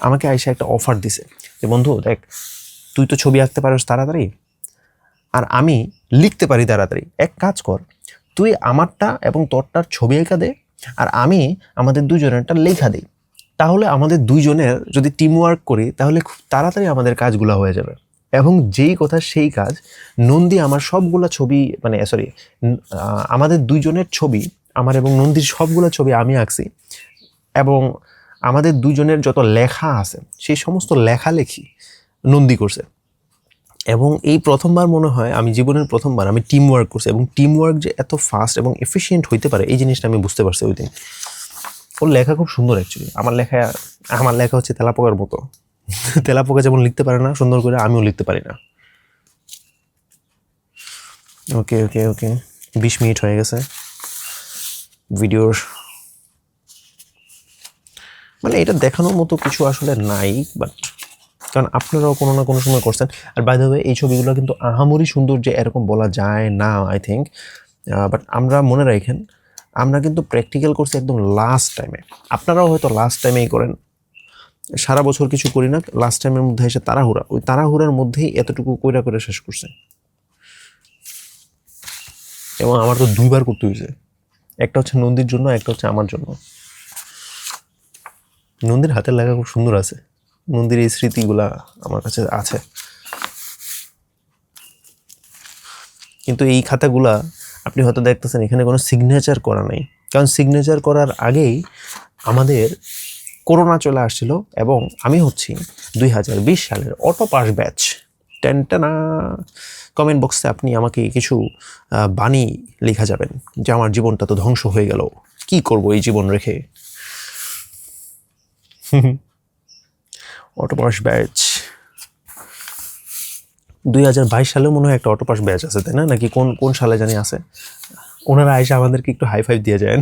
আমাকে আইসা একটা অফার দিছে যে বন্ধু দেখ, তুই তো ছবি আঁকতে পারিস তাড়াতাড়ি, আর আমি লিখতে পারি তাড়াতাড়ি, এক কাজ কর, তুই আমারটা এবং তোরটার ছবি এঁকা দে, আর আমি আমাদের দুজনেরটা লেখা দিই, তাহলে আমাদের দুইজনের যদি টিম ওয়ার্ক করি তাহলে খুব তাড়াতাড়ি আমাদের কাজগুলো হয়ে যাবে। এবং যেই কথা সেই কাজ, নন্দী আমার সবগুলা ছবি, মানে সরি, আমাদের দুইজনের ছবি, আমার এবং নন্দীর সবগুলা ছবি আমি আঁকছি, এবং আমাদের দুজনের যত লেখা আছে সেই সমস্ত লেখালেখি নন্দী করছে। এবং এই প্রথমবার মনে হয় আমি জীবনের প্রথমবার আমি টিম ওয়ার্ক করছি, এবং টিম ওয়ার্ক যে এত ফাস্ট এবং এফিসিয়েন্ট হইতে পারে এই জিনিসটা আমি বুঝতে পারছি ওই দিন। ওর লেখা খুব সুন্দর অ্যাকচুয়ালি। আমার লেখা হচ্ছে তেলাপোকার মতো। তেলাপোকা যেমন লিখতে পারে না সুন্দর করে, আমিও লিখতে পারি না। ওকে ওকে ওকে 20 মিনিট হয়ে গেছে ভিডিওর। মানে এটা দেখানোর মতো কিছু আসলে নাই, বাট কারণ আপনারাও কোনো না কোনো সময় করছেন। আর বাই দ্য ওয়ে এই ছবিগুলো কিন্তু আহামরি সুন্দর যে এরকম বলা যায় না আই থিঙ্ক, বাট আমরা মনে রাখেন আমরা কিন্তু প্র্যাকটিক্যাল করছি একদম লাস্ট টাইমে। আপনারাও হয়তো লাস্ট টাইমেই করেন, সারা বছর কিছু করি না, লাস্ট টাইমের মধ্যে এসে তাড়াহুড়া, ওই তাড়াহুড়ার মধ্যেই এতটুকু কইরা করে শেষ করছে। এবং আমার তো 2বার করতে হয়েছে, একটা হচ্ছে নন্দীর জন্য, একটা হচ্ছে আমার জন্য। নন্দীর হাতের লেখা খুব সুন্দর আছে, নন্দীর এই স্মৃতিগুলা আমার কাছে আছে। কিন্তু এই খাতাগুলা আপনি হয়তো দেখতেছেন এখানে কোনো সিগনেচার করা নাই, কারণ সিগনেচার করার আগেই আমাদের করোনা চলে আসছিল, এবং আমি হচ্ছি 2020 সালের অটো পাস ব্যাচ। টেনটানা। কমেন্ট বক্সে আপনি আমাকে কিছু বাণী লেখা যাবেন যে আমার জীবনটা তো ধ্বংস হয়ে গেল, কি করব এই জীবন রেখে। অটো পাস ব্যাচ 2022 সালেও মনে হয় একটা অটো পাস ব্যাচ আছে, তাই না? নাকি কোন কোন সালে জানি আছে। ওনারা এসে আমাদেরকে একটু হাই ফাইভ দিয়ে যায়।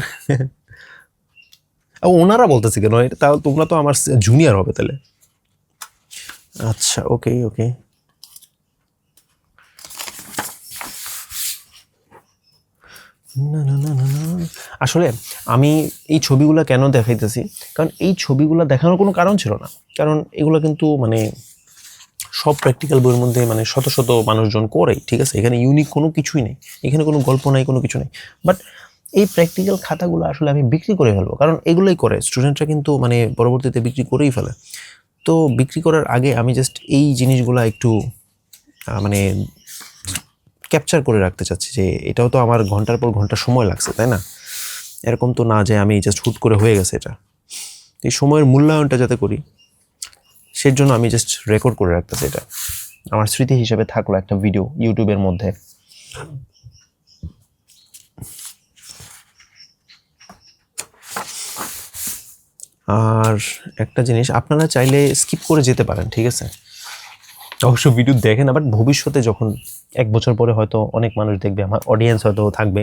ওনারা বলতেছে কেন, তাও তোমরা তো আমার জুনিয়র হবে তাহলে। আচ্ছা ওকে ওকে। আসলে আমি এই ছবিগুলো কেন দেখাইতেছি, কারণ এই ছবিগুলো দেখানোর কোনো কারণ ছিল না, কারণ এগুলো কিন্তু মানে সব প্র্যাকটিক্যাল বইয়ের মধ্যে মানে শত শত মানুষজন করে, ঠিক আছে, এখানে ইউনিক কোনো কিছুই নেই, এখানে কোনো গল্প নাই, কোনো কিছু নেই। বাট এই প্র্যাকটিক্যাল খাতাগুলো আসলে আমি বিক্রি করে ফেলবো, কারণ এগুলোই করে স্টুডেন্টরা, কিন্তু মানে পরবর্তীতে বিক্রি করেই ফেলে। তো বিক্রি করার আগে আমি জাস্ট এই জিনিসগুলো একটু মানে ক্যাপচার করে রাখতে চাচ্ছি, যে এটাও তো আমার ঘন্টার পর ঘন্টা সময় লাগছে, তাই না? এরকম তো না যে আমি জাস্ট হুট করে হয়ে গেছে এটা। এই সময়ের মূল্যায়নটা যাতে করি সের জন্য আমি জাস্ট রেকর্ড করে রাখতেছি, এটা আমার স্মৃতি হিসেবে থাকলো একটা ভিডিও ইউটিউবের মধ্যে। আর একটা জিনিস, আপনারা চাইলে স্কিপ করে যেতে পারেন, ঠিক আছে, অবশ্য ভিডিও দেখেন, বাট ভবিষ্যতে যখন 1 বছর পরে হয়তো অনেক মানুষ দেখবে, আমার অডিয়েন্স হয়তো থাকবে,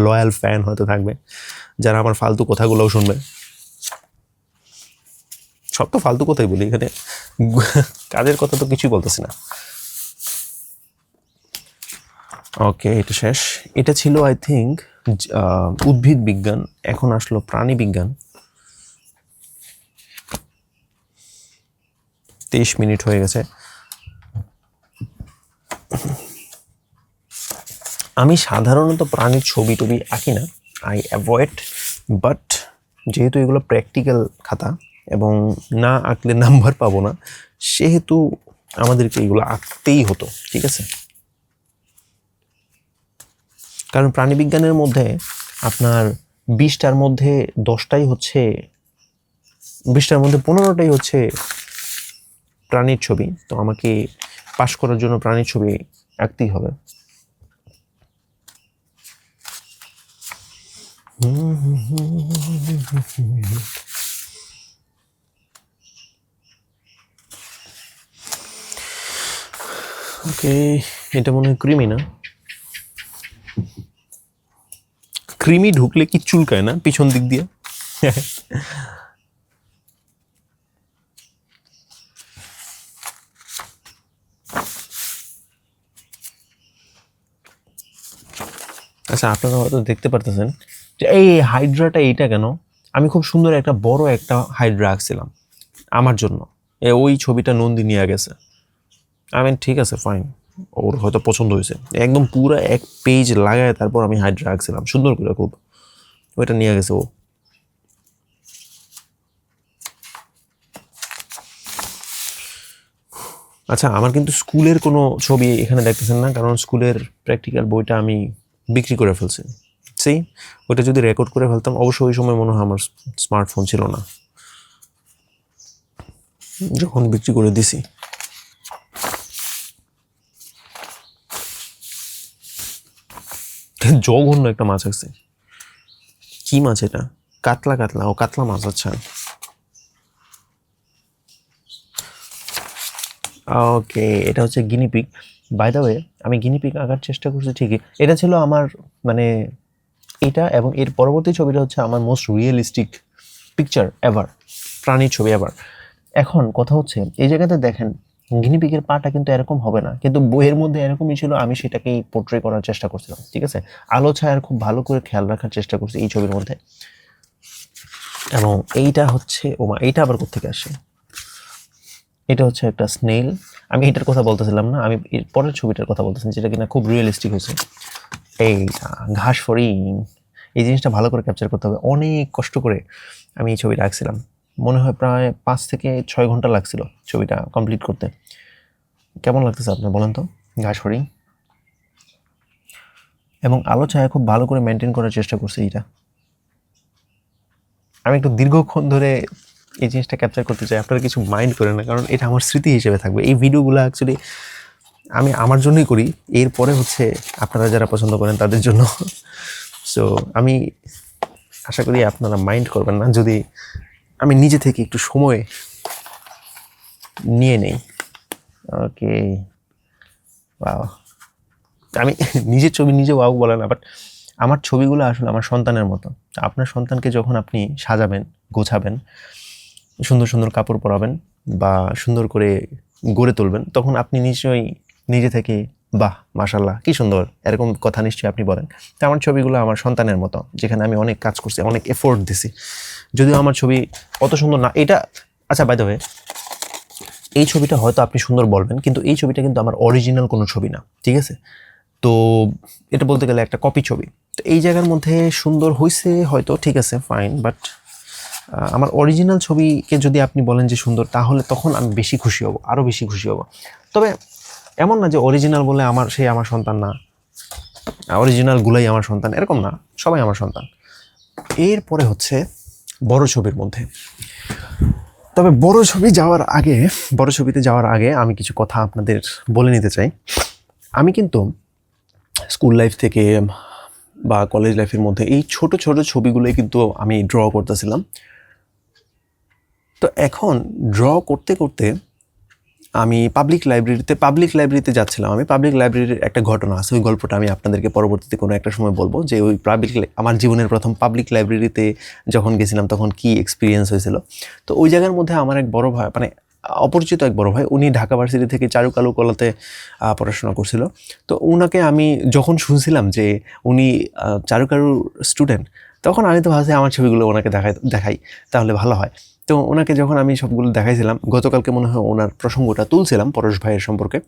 লয়াল ফ্যান হয়তো থাকবে, যারা আমার ফালতু কথাগুলোও শুনবে। সব তো ফালতু কথাই বলি এখানে, কাজের কথা তো কিছুই বলতেছি না। ওকে এটা শেষ। এটা ছিল আই থিঙ্ক উদ্ভিদ বিজ্ঞান, এখন আসলো প্রাণী বিজ্ঞান। 23 মিনিট হয়ে গেছে। আমি সাধারণত প্রাণীর ছবি টবি আঁকি না, আই অ্যাভয়েড, বাট যেহেতু এগুলো প্র্যাকটিক্যাল খাতা এবং না আঁকলে নাম্বার পাবো না, সেহেতু আমাদেরকে এগুলো আঁকতেই হতো, ঠিক আছে। কারণ প্রাণীবিজ্ঞানের মধ্যে আপনার 20টার মধ্যে 10টাই হচ্ছে, 20টার মধ্যে 15টাই হচ্ছে প্রাণীর ছবি, তো আমাকে পাশ করার জন্য প্রাণীর ছবি আঁকতেই হবে। ওকে এটা মনে হয় কৃমি না, কৃমি ঢুকলে কি চুলকায় না পিছন দিক দিয়ে? আচ্ছা আপনারা হয়তো দেখতে পারতেছেন যে এই হাইড্রাটা এইটা কেন, আমি খুব সুন্দর একটা বড় একটা হাইড্রা আঁকছিলাম আমার জন্য, ওই ছবিটা নন্দী নিয়ে গেছে। আমি ঠিক আছে ফাইন, ওর হয়তো পছন্দ হয়েছে, একদম পুরো 1 পেজ লাগায় তারপর আমি হাইড্রা আঁকছিলাম সুন্দর করে খুব, ওইটা নিয়ে গেছে ও। আচ্ছা আমার কিন্তু স্কুলের কোনো ছবি এখানে দেখতেছেন না, কারণ স্কুলের প্র্যাকটিক্যাল বইটা আমি বিক্রি করে ফেলছি। সেই ওইটা যদি রেকর্ড করে ফেলতাম, অবশ্যই ওই সময় মনে হয় আমার স্মার্টফোন ছিল না। যখন বিক্রি করে দিছি। জঘন্য একটা মাছ আছে। কি মাছ এটা? কাতলা কাতলা, ও কাতলা মাছ। আচ্ছা ওকে, এটা হচ্ছে গিনিপিগ। বাই দ্য ওয়ে, আমি গিনিপিগ আঁকার চেষ্টা করছি ঠিকই, এটা ছিল আমার মানে এটা এবং এর পরবর্তী ছবিটা হচ্ছে আমার মোস্ট রিয়েলিস্টিক পিকচার এভার, প্রাণীর ছবি এভার। এখন কথা হচ্ছে এই জায়গাতে দেখেন গিনিপিগের পাটা কিন্তু এরকম হবে না, কিন্তু বইয়ের মধ্যে এরকমই ছিল, আমি সেটাকেই পোর্ট্রে করার চেষ্টা করছিলাম। ঠিক আছে, আলো ছায়ার খুব ভালো করে খেয়াল রাখার চেষ্টা করছি এই ছবির মধ্যে। এবং এইটা হচ্ছে ওমা, এইটা আবার কোত্থেকে আসে? এটা হচ্ছে একটা স্নেল। আমি এটার কথা বলতেছিলাম না, আমি এর পরের ছবিটার কথা বলতেছি যেটা কিনা খুব রিয়েলিস্টিক হয়েছে। এইটা ঘাস ফড়িং। এই জিনিসটা ভালো করে ক্যাপচার করতে হবে, অনেক কষ্ট করে আমি এই ছবিটা আঁকছিলাম। মনে হয় প্রায় 5 থেকে 6 ঘন্টা লাগছিল ছবিটা কমপ্লিট করতে। কেমন লাগতেছে আপনার বলেন তো ঘাস ফড়িং? এবং আলো ছায়া খুব ভালো করে মেনটেন করার চেষ্টা করছি এটা। আমি একটু দীর্ঘক্ষণ ধরে এই জিনিসটা ক্যাপচার করতে চাই, আপনারা কিছু মাইন্ড করেন না, কারণ এটা আমার স্মৃতি হিসেবে থাকবে। এই ভিডিওগুলো অ্যাকচুয়ালি আমি আমার জন্যই করি, এরপরে হচ্ছে আপনারা যারা পছন্দ করেন তাদের জন্য। সো আমি আশা করি আপনারা মাইন্ড করবেন না যদি আমি নিজে থেকে একটু সময় নিয়ে নেই। ওকে, ওয়াও। আমি নিজের ছবি নিজে ওয়াও বলে না, বাট আমার ছবিগুলো আসলে আমার সন্তানের মতো। আপনার সন্তানকে যখন আপনি সাজাবেন, গোছাবেন, সুন্দর সুন্দর কাপড় পরাবেন বা সুন্দর করে গড়ে তুলবেন, তখন আপনি নিশ্চয়ই নিজে থেকে বাহ মাশাল্লাহ কি সুন্দর, এরকম কথা নিশ্চয়ই আপনি বলেন। তো আমার ছবিগুলো আমার সন্তানের মতো, যেখানে আমি অনেক কাজ করছি, অনেক এফোর্ট দিছি। যদিও আমার ছবি অত সুন্দর না এটা। আচ্ছা বাই দ্য ওয়ে, এই ছবিটা হয়তো আপনি সুন্দর বলবেন, কিন্তু এই ছবিটা কিন্তু আমার অরিজিনাল কোনো ছবি না। ঠিক আছে, তো এটা বলতে গেলে একটা কপি ছবি। তো এই জায়গার মধ্যে সুন্দর হয়েছে হয়তো, ঠিক আছে ফাইন, বাট আমার অরিজিনাল ছবিকে যদি আপনি বলেন যে সুন্দর, তাহলে তখন আমি বেশি খুশি হব, আরও বেশি খুশি হব। তবে এমন না যে অরিজিনাল বলে সে আমার সন্তান না, অরিজিনালগুলাই আমার সন্তান, এরকম না, সবাই আমার সন্তান। এরপরে হচ্ছে বড় ছবির মধ্যে। তবে বড় ছবিতে যাওয়ার আগে আমি কিছু কথা আপনাদের বলে নিতে চাই। আমি কিন্তু স্কুল লাইফ থেকে বা কলেজ লাইফের মধ্যে এই ছোট ছোট ছবিগুলোই কিন্তু আমি ড্র করতেছিলাম। তো এখন ড্র করতে করতে আমি পাবলিক লাইব্রেরিতে যাচ্ছিলাম। আমি পাবলিক লাইব্রেরির একটা ঘটনা আছে, ওই গল্পটা আমি আপনাদেরকে পরবর্তীতে কোনো একটা সময় বলবো, যে ওই আমার জীবনের প্রথম পাবলিক লাইব্রেরিতে যখন গেছিলাম তখন কি এক্সপিরিয়েন্স হয়েছিল। তো ওই জায়গার মধ্যে আমার এক বড় ভাই, মানে অপরিচিত এক বড় ভাই, উনি ঢাকা ভার্সিটি থেকে চারুকলাতে পড়াশোনা করছিল। তো ওনাকে আমি যখন শুনছিলাম যে উনি চারুকালুর স্টুডেন্ট, তখন আমি তো ভাবছি আমার ছবিগুলো ওনাকে দেখাই তাহলে ভালো হয়। তো ওনাকে যখন আমি সবগুলো দেখাইছিলাম, গতকালকে মনে হয় ওনার প্রসঙ্গটা তুলছিলাম পরশ ভাইয়ের সম্পর্কে,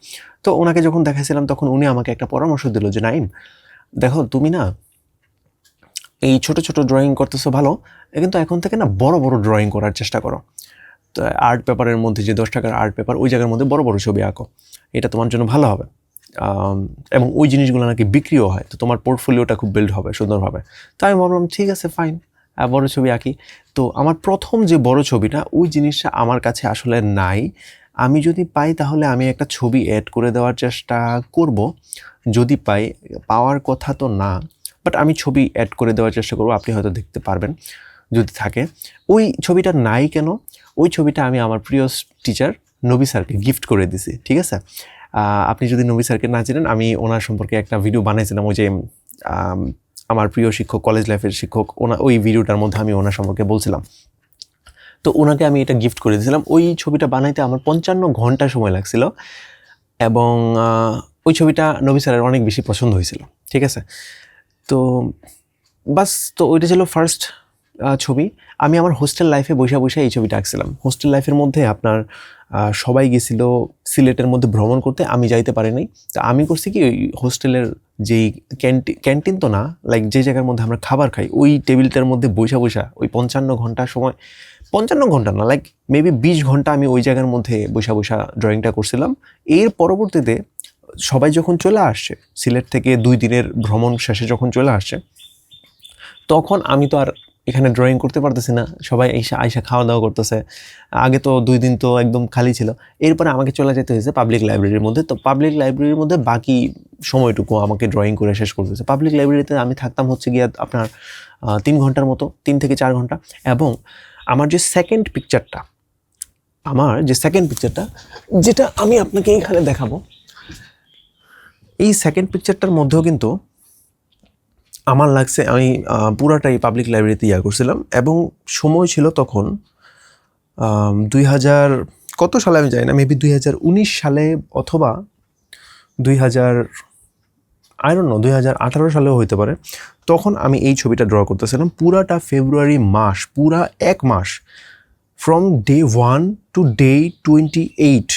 তো ওনাকে যখন দেখাইছিলাম তখন উনি আমাকে একটা পরামর্শ দিল যে নাইম দেখো, তুমি না এই ছোট ছোট ড্রয়িং করতেছো ভালো, কিন্তু এখন থেকে না বড় বড় ড্রয়িং করার চেষ্টা করো। তো আর্ট পেপারের মধ্যে যে 10 টাকার আর্ট পেপার, ওই জায়গার মধ্যে বড় বড় ছবি আঁকো, এটা তোমার জন্য ভালো হবে। এবং ওই জিনিসগুলো নাকি বিক্রিও হয়, তো তোমার পোর্টফোলিওটা খুব বিল্ড হবে সুন্দরভাবে। তো আমি ভাবলাম ঠিক আছে ফাইন, বড় ছবি আঁকি। তো আমার প্রথম যে বড় ছবিটা, ওই জিনিসটা আমার কাছে আসলে নাই। আমি যদি পাই তাহলে আমি একটা ছবি অ্যাড করে দেওয়ার চেষ্টা করব, যদি পাওয়ার কথা তো না, বাট আমি ছবি অ্যাড করে দেওয়ার চেষ্টা করব, আপনি হয়তো দেখতে পারবেন যদি থাকে। ওই ছবিটা নাই কেন? ওই ছবিটা আমি আমার প্রিয় টিচার নবী স্যারকে গিফট করে দিছি। ঠিক আছে, আপনি যদি নবী স্যারকে না চিনেন, আমি ওনার সম্পর্কে একটা ভিডিও বানাইছিলাম, ওই যে আমার প্রিয় শিক্ষক, কলেজ লাইফের শিক্ষক, ওই ভিডিওটার মধ্যে আমি ওনার সম্পর্কে বলছিলাম। তো ওনাকে আমি এটা গিফট করে দিয়েছিলাম। ওই ছবিটা বানাইতে আমার 55 ঘন্টা সময় লাগছিল, এবং ওই ছবিটা নবী স্যারের অনেক বেশি পছন্দ হয়েছিল। ঠিক আছে, তো বাস, তো ওইটা ছিল ফার্স্ট ছবি। আমি আমার হোস্টেল লাইফে বসে এই ছবিটা আঁকছিলাম। হোস্টেল লাইফের মধ্যে আপনার সবাই গেছিল সিলেটের মধ্যে ভ্রমণ করতে, আমি যাইতে পারিনি। তো আমি করছি কি, ওই হোস্টেলের যেই ক্যান্টিন তো না, লাইক যে জায়গার মধ্যে আমরা খাবার খাই, ওই টেবিলটার মধ্যে বসা ওই 55 ঘন্টা সময়, 55 ঘন্টা না, লাইক মেবি 20 ঘন্টা আমি ওই জায়গার মধ্যে বসা ড্রয়িংটা করছিলাম। এর পরবর্তীতে সবাই যখন চলে আসছে সিলেট থেকে 2 দিনের ভ্রমণ শেষে, যখন চলে আসছে, তখন আমি তো আর এখানে ড্রয়িং করতে পারতেছি না, সবাই আইসা খাওয়া দাওয়া করতেছে। আগে তো 2 দিন তো একদম খালি ছিল। এরপরে আমাকে চলে যেতে হয়েছে পাবলিক লাইব্রেরির মধ্যে। তো পাবলিক লাইব্রেরির মধ্যে বাকি সময়টুকু আমাকে ড্রয়িং করে শেষ করতে হয়েছে। পাবলিক লাইব্রেরিতে আমি থাকতাম হচ্ছে গিয়ে আপনার 3 ঘন্টার মতো, 3 থেকে 4 ঘন্টা। এবং আমার যে সেকেন্ড পিকচারটা, যেটা আমি আপনাকে এখানে দেখাবো, এই সেকেন্ড পিকচারটার মধ্যেও কিন্তু আমার লাগছে আমি পুরাটাই পাবলিক লাইব্রেরিতে করছিলাম। এবং সময় ছিল তখন 2000 কত সালে আমি জানি না, মেবি 2019 সালে অথবা 2018 সালেও হইতে পারে। তখন আমি এই ছবিটা ড্র করতেছিলাম পুরাটা ফেব্রুয়ারি মাস, পুরা 1 মাস, ফ্রম ডে 1 টু ডে 28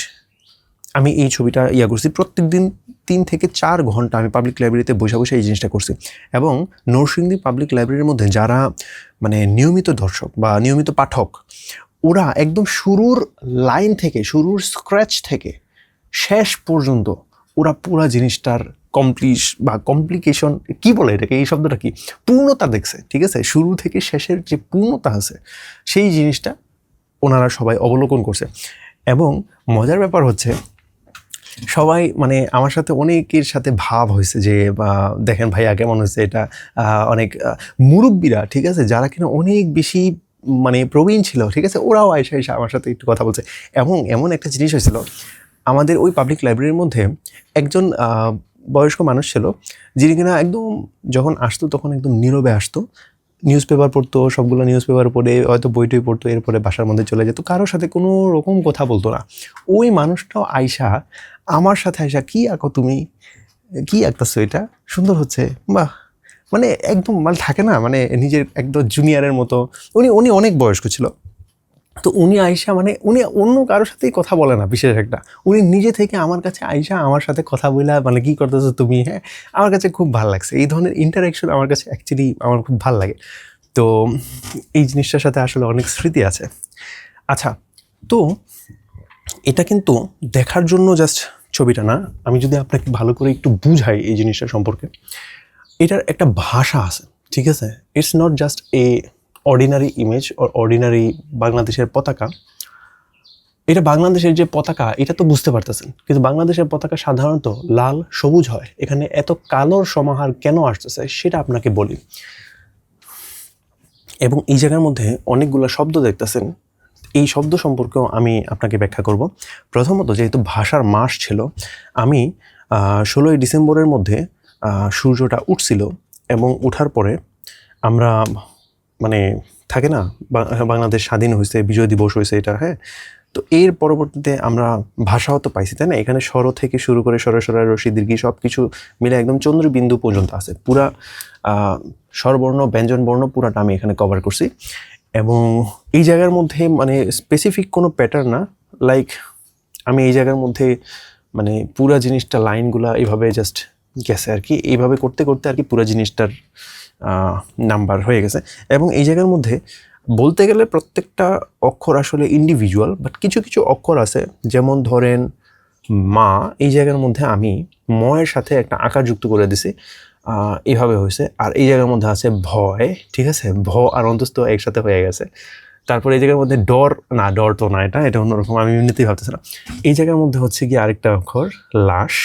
আমি এই ছবিটা করছি। প্রত্যেক দিন 3 থেকে 4 ঘন্টা আমি পাবলিক লাইব্রেরিতে বসে এই জিনিসটা করছি। এবং নরসিংদী পাবলিক লাইব্রেরির মধ্যে যারা মানে নিয়মিত দর্শক বা নিয়মিত পাঠক, ওরা একদম শুরুর লাইন থেকে, শুরুর স্ক্র্যাচ থেকে শেষ পর্যন্ত ওরা পুরা জিনিসটার কমপ্লিকেশন কি বলে এটাকে, এই শব্দটা কি, পূর্ণতা দেখছে। ঠিক আছে, শুরু থেকে শেষের যে পূর্ণতা আছে সেই জিনিসটা ওনারা সবাই অবলোকন করছে। এবং মজার ব্যাপার হচ্ছে সবাই মানে আমার সাথে অনেকের সাথে ভাব হয়েছে যে দেখেন ভাইয়া কেমন হয়েছে এটা। অনেক মুরব্বীরা, ঠিক আছে, যারা কিনা অনেক বেশি মানে প্রবীণ ছিল, ঠিক আছে, ওরাও আয়সা আমার সাথে একটু কথা বলছে। এবং এমন একটা জিনিস হয়েছিল, আমাদের ওই পাবলিক লাইব্রেরির মধ্যে একজন বয়স্ক মানুষ ছিল, যিনি কিনা একদম যখন আসতো তখন একদম নীরবে আসতো, নিউজ পেপার পড়তো, সবগুলো নিউজ পেপার পড়ে হয়তো বইটই পড়তো, এরপরে বাসার মধ্যে চলে যেত, কারোর সাথে কোনো রকম কথা বলতো না। ওই মানুষটাও আমার সাথে কি আঁকো তুমি, কি আঁকতেছো, এটা সুন্দর হচ্ছে, বাহ, মানে একদম মানে থাকে না, মানে নিজের একদম জুনিয়রের মতো। উনি অনেক বয়স্ক ছিল। তো উনি মানে উনি অন্য কারোর সাথেই কথা বলে না, বিশেষ একটা, উনি নিজে থেকে আমার কাছে আমার সাথে কথা বলা, মানে কি করতেছো তুমি, হ্যাঁ, আমার কাছে খুব ভালো লাগছে। এই ধরনের ইন্টারাকশন আমার কাছে অ্যাকচুয়ালি আমার খুব ভালো লাগে। তো এই জিনিসটার সাথে আসলে অনেক স্মৃতি আছে। আচ্ছা, তো এটা কিন্তু দেখার জন্য জাস্ট ছবিটা না, আমি যদি আপনাকে ভালো করে একটু বুঝাই এই জিনিসটা সম্পর্কে, এটার একটা ভাষা আছে, ঠিক আছে। It's not just a ordinary image or ordinary বাংলাদেশের পতাকা। এটা বাংলাদেশের যে পতাকা, এটা তো বুঝতে পারতেছেন, কিন্তু বাংলাদেশের পতাকা সাধারণত লাল সবুজ হয়। এখানে এত কালোর সমাহার কেন আসতেছে সেটা আপনাকে বলি। এবং এই জায়গার মধ্যে অনেকগুলো শব্দ দেখতেছেন, এই শব্দ সম্পর্কেও আমি আপনাকে ব্যাখ্যা করব। প্রথমত, যেহেতু ভাষার মাস ছিল, আমি 16ই ডিসেম্বরের মধ্যে সূর্যটা উঠছিল, এবং উঠার পরে আমরা মানে থাকে না, বাংলাদেশ স্বাধীন হয়েছে, বিজয় দিবস হয়েছে এটা, হ্যাঁ। তো এর পরবর্তীতে আমরা ভাষাও তো পাইছি, তাই না। এখানে স্বর থেকে শুরু করে স্বরে রসি দীর্ঘি সব কিছু মিলে একদম চন্দ্রবিন্দু পর্যন্ত আছে। পুরা স্বরবর্ণ ব্যঞ্জনবর্ণ পুরাটা আমি এখানে কভার করছি। এবং এই জায়গার মধ্যে মানে স্পেসিফিক কোনো প্যাটার্ন না, লাইক আমি এই জায়গার মধ্যে মানে পুরা জিনিসটা লাইনগুলা এইভাবে জাস্ট গেছে আর কি, এইভাবে করতে করতে আর কি পুরা জিনিসটার নাম্বার হয়ে গেছে। এবং এই জায়গার মধ্যে বলতে গেলে প্রত্যেকটা অক্ষর আসলে ইন্ডিভিজুয়াল, বাট কিছু কিছু অক্ষর আছে, যেমন ধরেন মা, এই জায়গার মধ্যে আমি ময়ের সাথে একটা আকার যুক্ত করে দিছি, এইভাবে হয়েছে। আর এই জায়গার মধ্যে আছে ভয়, ঠিক আছে, আর অন্তস্থ একসাথে হয়ে গেছে। তারপরে এই জায়গার মধ্যে ডর তো না, এটা অন্যরকম, আমি এমনিতেই ভাবতেছিলাম। এই জায়গার মধ্যে হচ্ছে কি আরেকটা অক্ষর লাশ।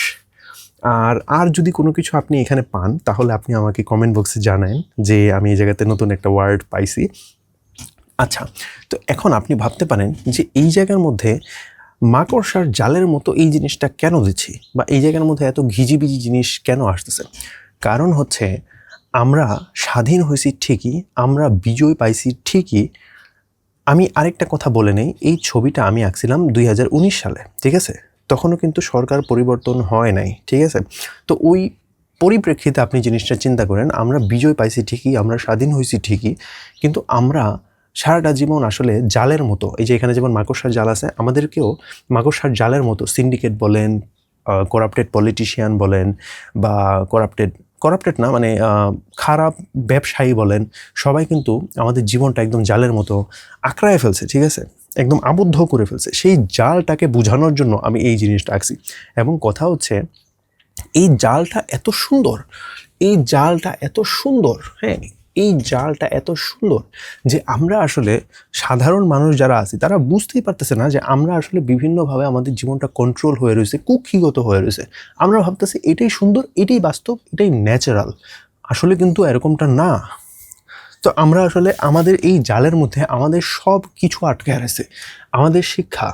আর যদি কোনো কিছু আপনি এখানে পান, তাহলে আপনি আমাকে কমেন্ট বক্সে জানান যে আমি এই জায়গাতে নতুন একটা ওয়ার্ড পাইছি। আচ্ছা, তো এখন আপনি ভাবতে পারেন যে এই জায়গার মধ্যে মাকড়সার জালের মতো এই জিনিসটা কেন দিচ্ছি, বা এই জায়গার মধ্যে এত ঘিজিবিজি জিনিস কেন আসতেছে। কারণ হচ্ছে আমরা স্বাধীন হয়েছি ঠিকই, আমরা বিজয় পাইছি ঠিকই। আমি আরেকটা কথা বলে নেই, এই ছবিটা আমি আঁকছিলাম 2019 সালে, ঠিক আছে। তখনও কিন্তু সরকার পরিবর্তন হয় নাই, ঠিক আছে। তো ওই পরিপ্রেক্ষিতে আপনি জিনিসটা চিন্তা করেন, আমরা বিজয় পাইছি ঠিকই, আমরা স্বাধীন হয়েছি ঠিকই, কিন্তু আমরা সারাটা জীবন আসলে জালের মতো, এই যে এখানে যেমন মাকড়সার জাল আছে, আমাদেরকেও মাকড়সার জালের মতো সিন্ডিকেট বলেন, করাপ্টেড পলিটিশিয়ান বলেন, বা করাপ্টেড না মানে খারাপ ব্যবসায়ী বলেন, সবাই কিন্তু আমাদের জীবনটা একদম জালের মতো আঁকড়ায় ফেলছে, ঠিক আছে, একদম আবদ্ধ করে ফেলছে। সেই জালটাকে বোঝানোর জন্য আমি এই জিনিসটা আঁকছি। এবং কথা হচ্ছে এই জালটা এত সুন্দর, হ্যাঁ, এই জালটা এত সুন্দর যে আমরা আসলে সাধারণ মানুষ যারা আছি তারা বুঝতেই পারতেছে না যে আমরা আসলে বিভিন্নভাবে আমাদের জীবনটা কন্ট্রোল হয়ে রয়েছে, কুক্ষিগত হয়ে রয়েছে। আমরা ভাবতেছি এটাই সুন্দর, এটাই বাস্তব, এটাই ন্যাচারাল। আসলে কিন্তু এরকমটা না। তো আমরা আসলে আমাদের এই জালের মধ্যে আমাদের সব কিছু আটকে আছে। আমাদের শিক্ষা,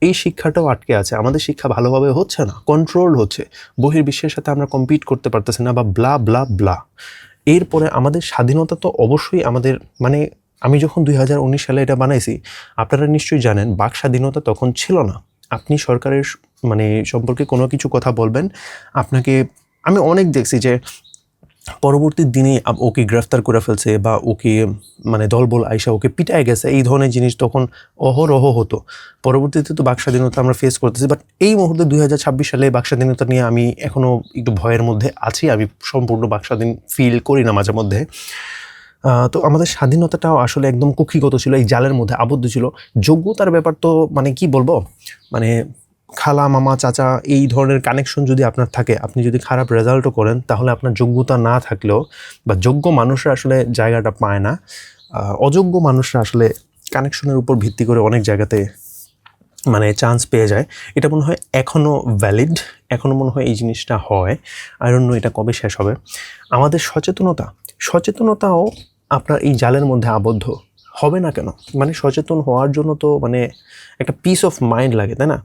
এই শিক্ষাটাও আটকে আছে। আমাদের শিক্ষা ভালোভাবে হচ্ছে না, কন্ট্রোল হচ্ছে। বহির্বিশ্বের সাথে আমরা কম্পিট করতে পারতেছি না, বা ব্লা ব্লা ব্লা। এরপরে আমাদের স্বাধীনতা তো অবশ্যই আমাদের, মানে আমি যখন 2019 সালে এটা বানাইছি, আপনারা নিশ্চয়ই জানেন বাক স্বাধীনতা তখন ছিল না। আপনি সরকারের মানে সম্পর্কে কোনো কিছু কথা বলবেন, আপনাকে, আমি অনেক দেখছি যে পরবর্তী দিনে ওকে গ্রেফতার করে ফেলছে, বা ওকে মানে দলবল আইসা ওকে পিটায় গেছে, এই ধরনের জিনিস তখন অহরহ হতো। পরবর্তীতে তো বাক স্বাধীনতা আমরা ফেস করতেছি, বাট এই মুহূর্তে 2026 সালে বাক স্বাধীনতা নিয়ে আমি এখনও একটু ভয়ের মধ্যে আছি। আমি সম্পূর্ণ বাক স্বাধীন ফিল করি না মাঝে মধ্যে। তো আমাদের স্বাধীনতাটাও আসলে একদম কুক্ষিগত ছিল, এই জালের মধ্যে আবদ্ধ ছিল। যোগ্যতার ব্যাপার তো মানে কি বলবো, মানে খালা মামা চাচা এই ধরনের কানেকশন যদি আপনার থাকে, আপনি যদি খারাপ রেজাল্টও করেন, তাহলে আপনার যোগ্যতা না থাকলেও, বা যোগ্য মানুষরা আসলে জায়গাটা পায় না, অযোগ্য মানুষরা আসলে কানেকশনের উপর ভিত্তি করে অনেক জায়গাতে মানে চান্স পেয়ে যায়। এটা মনে হয় এখনও ভ্যালিড, এখনও মনে হয় এই জিনিসটা হয়। আই ডোন্ট নো এটা কবে শেষ হবে। আমাদের সচেতনতাও আপনার এই জালের মধ্যে আবদ্ধ হবে না কেন? মানে সচেতন হওয়ার জন্য তো মানে একটা পিস অফ মাইন্ড লাগে, তাই না?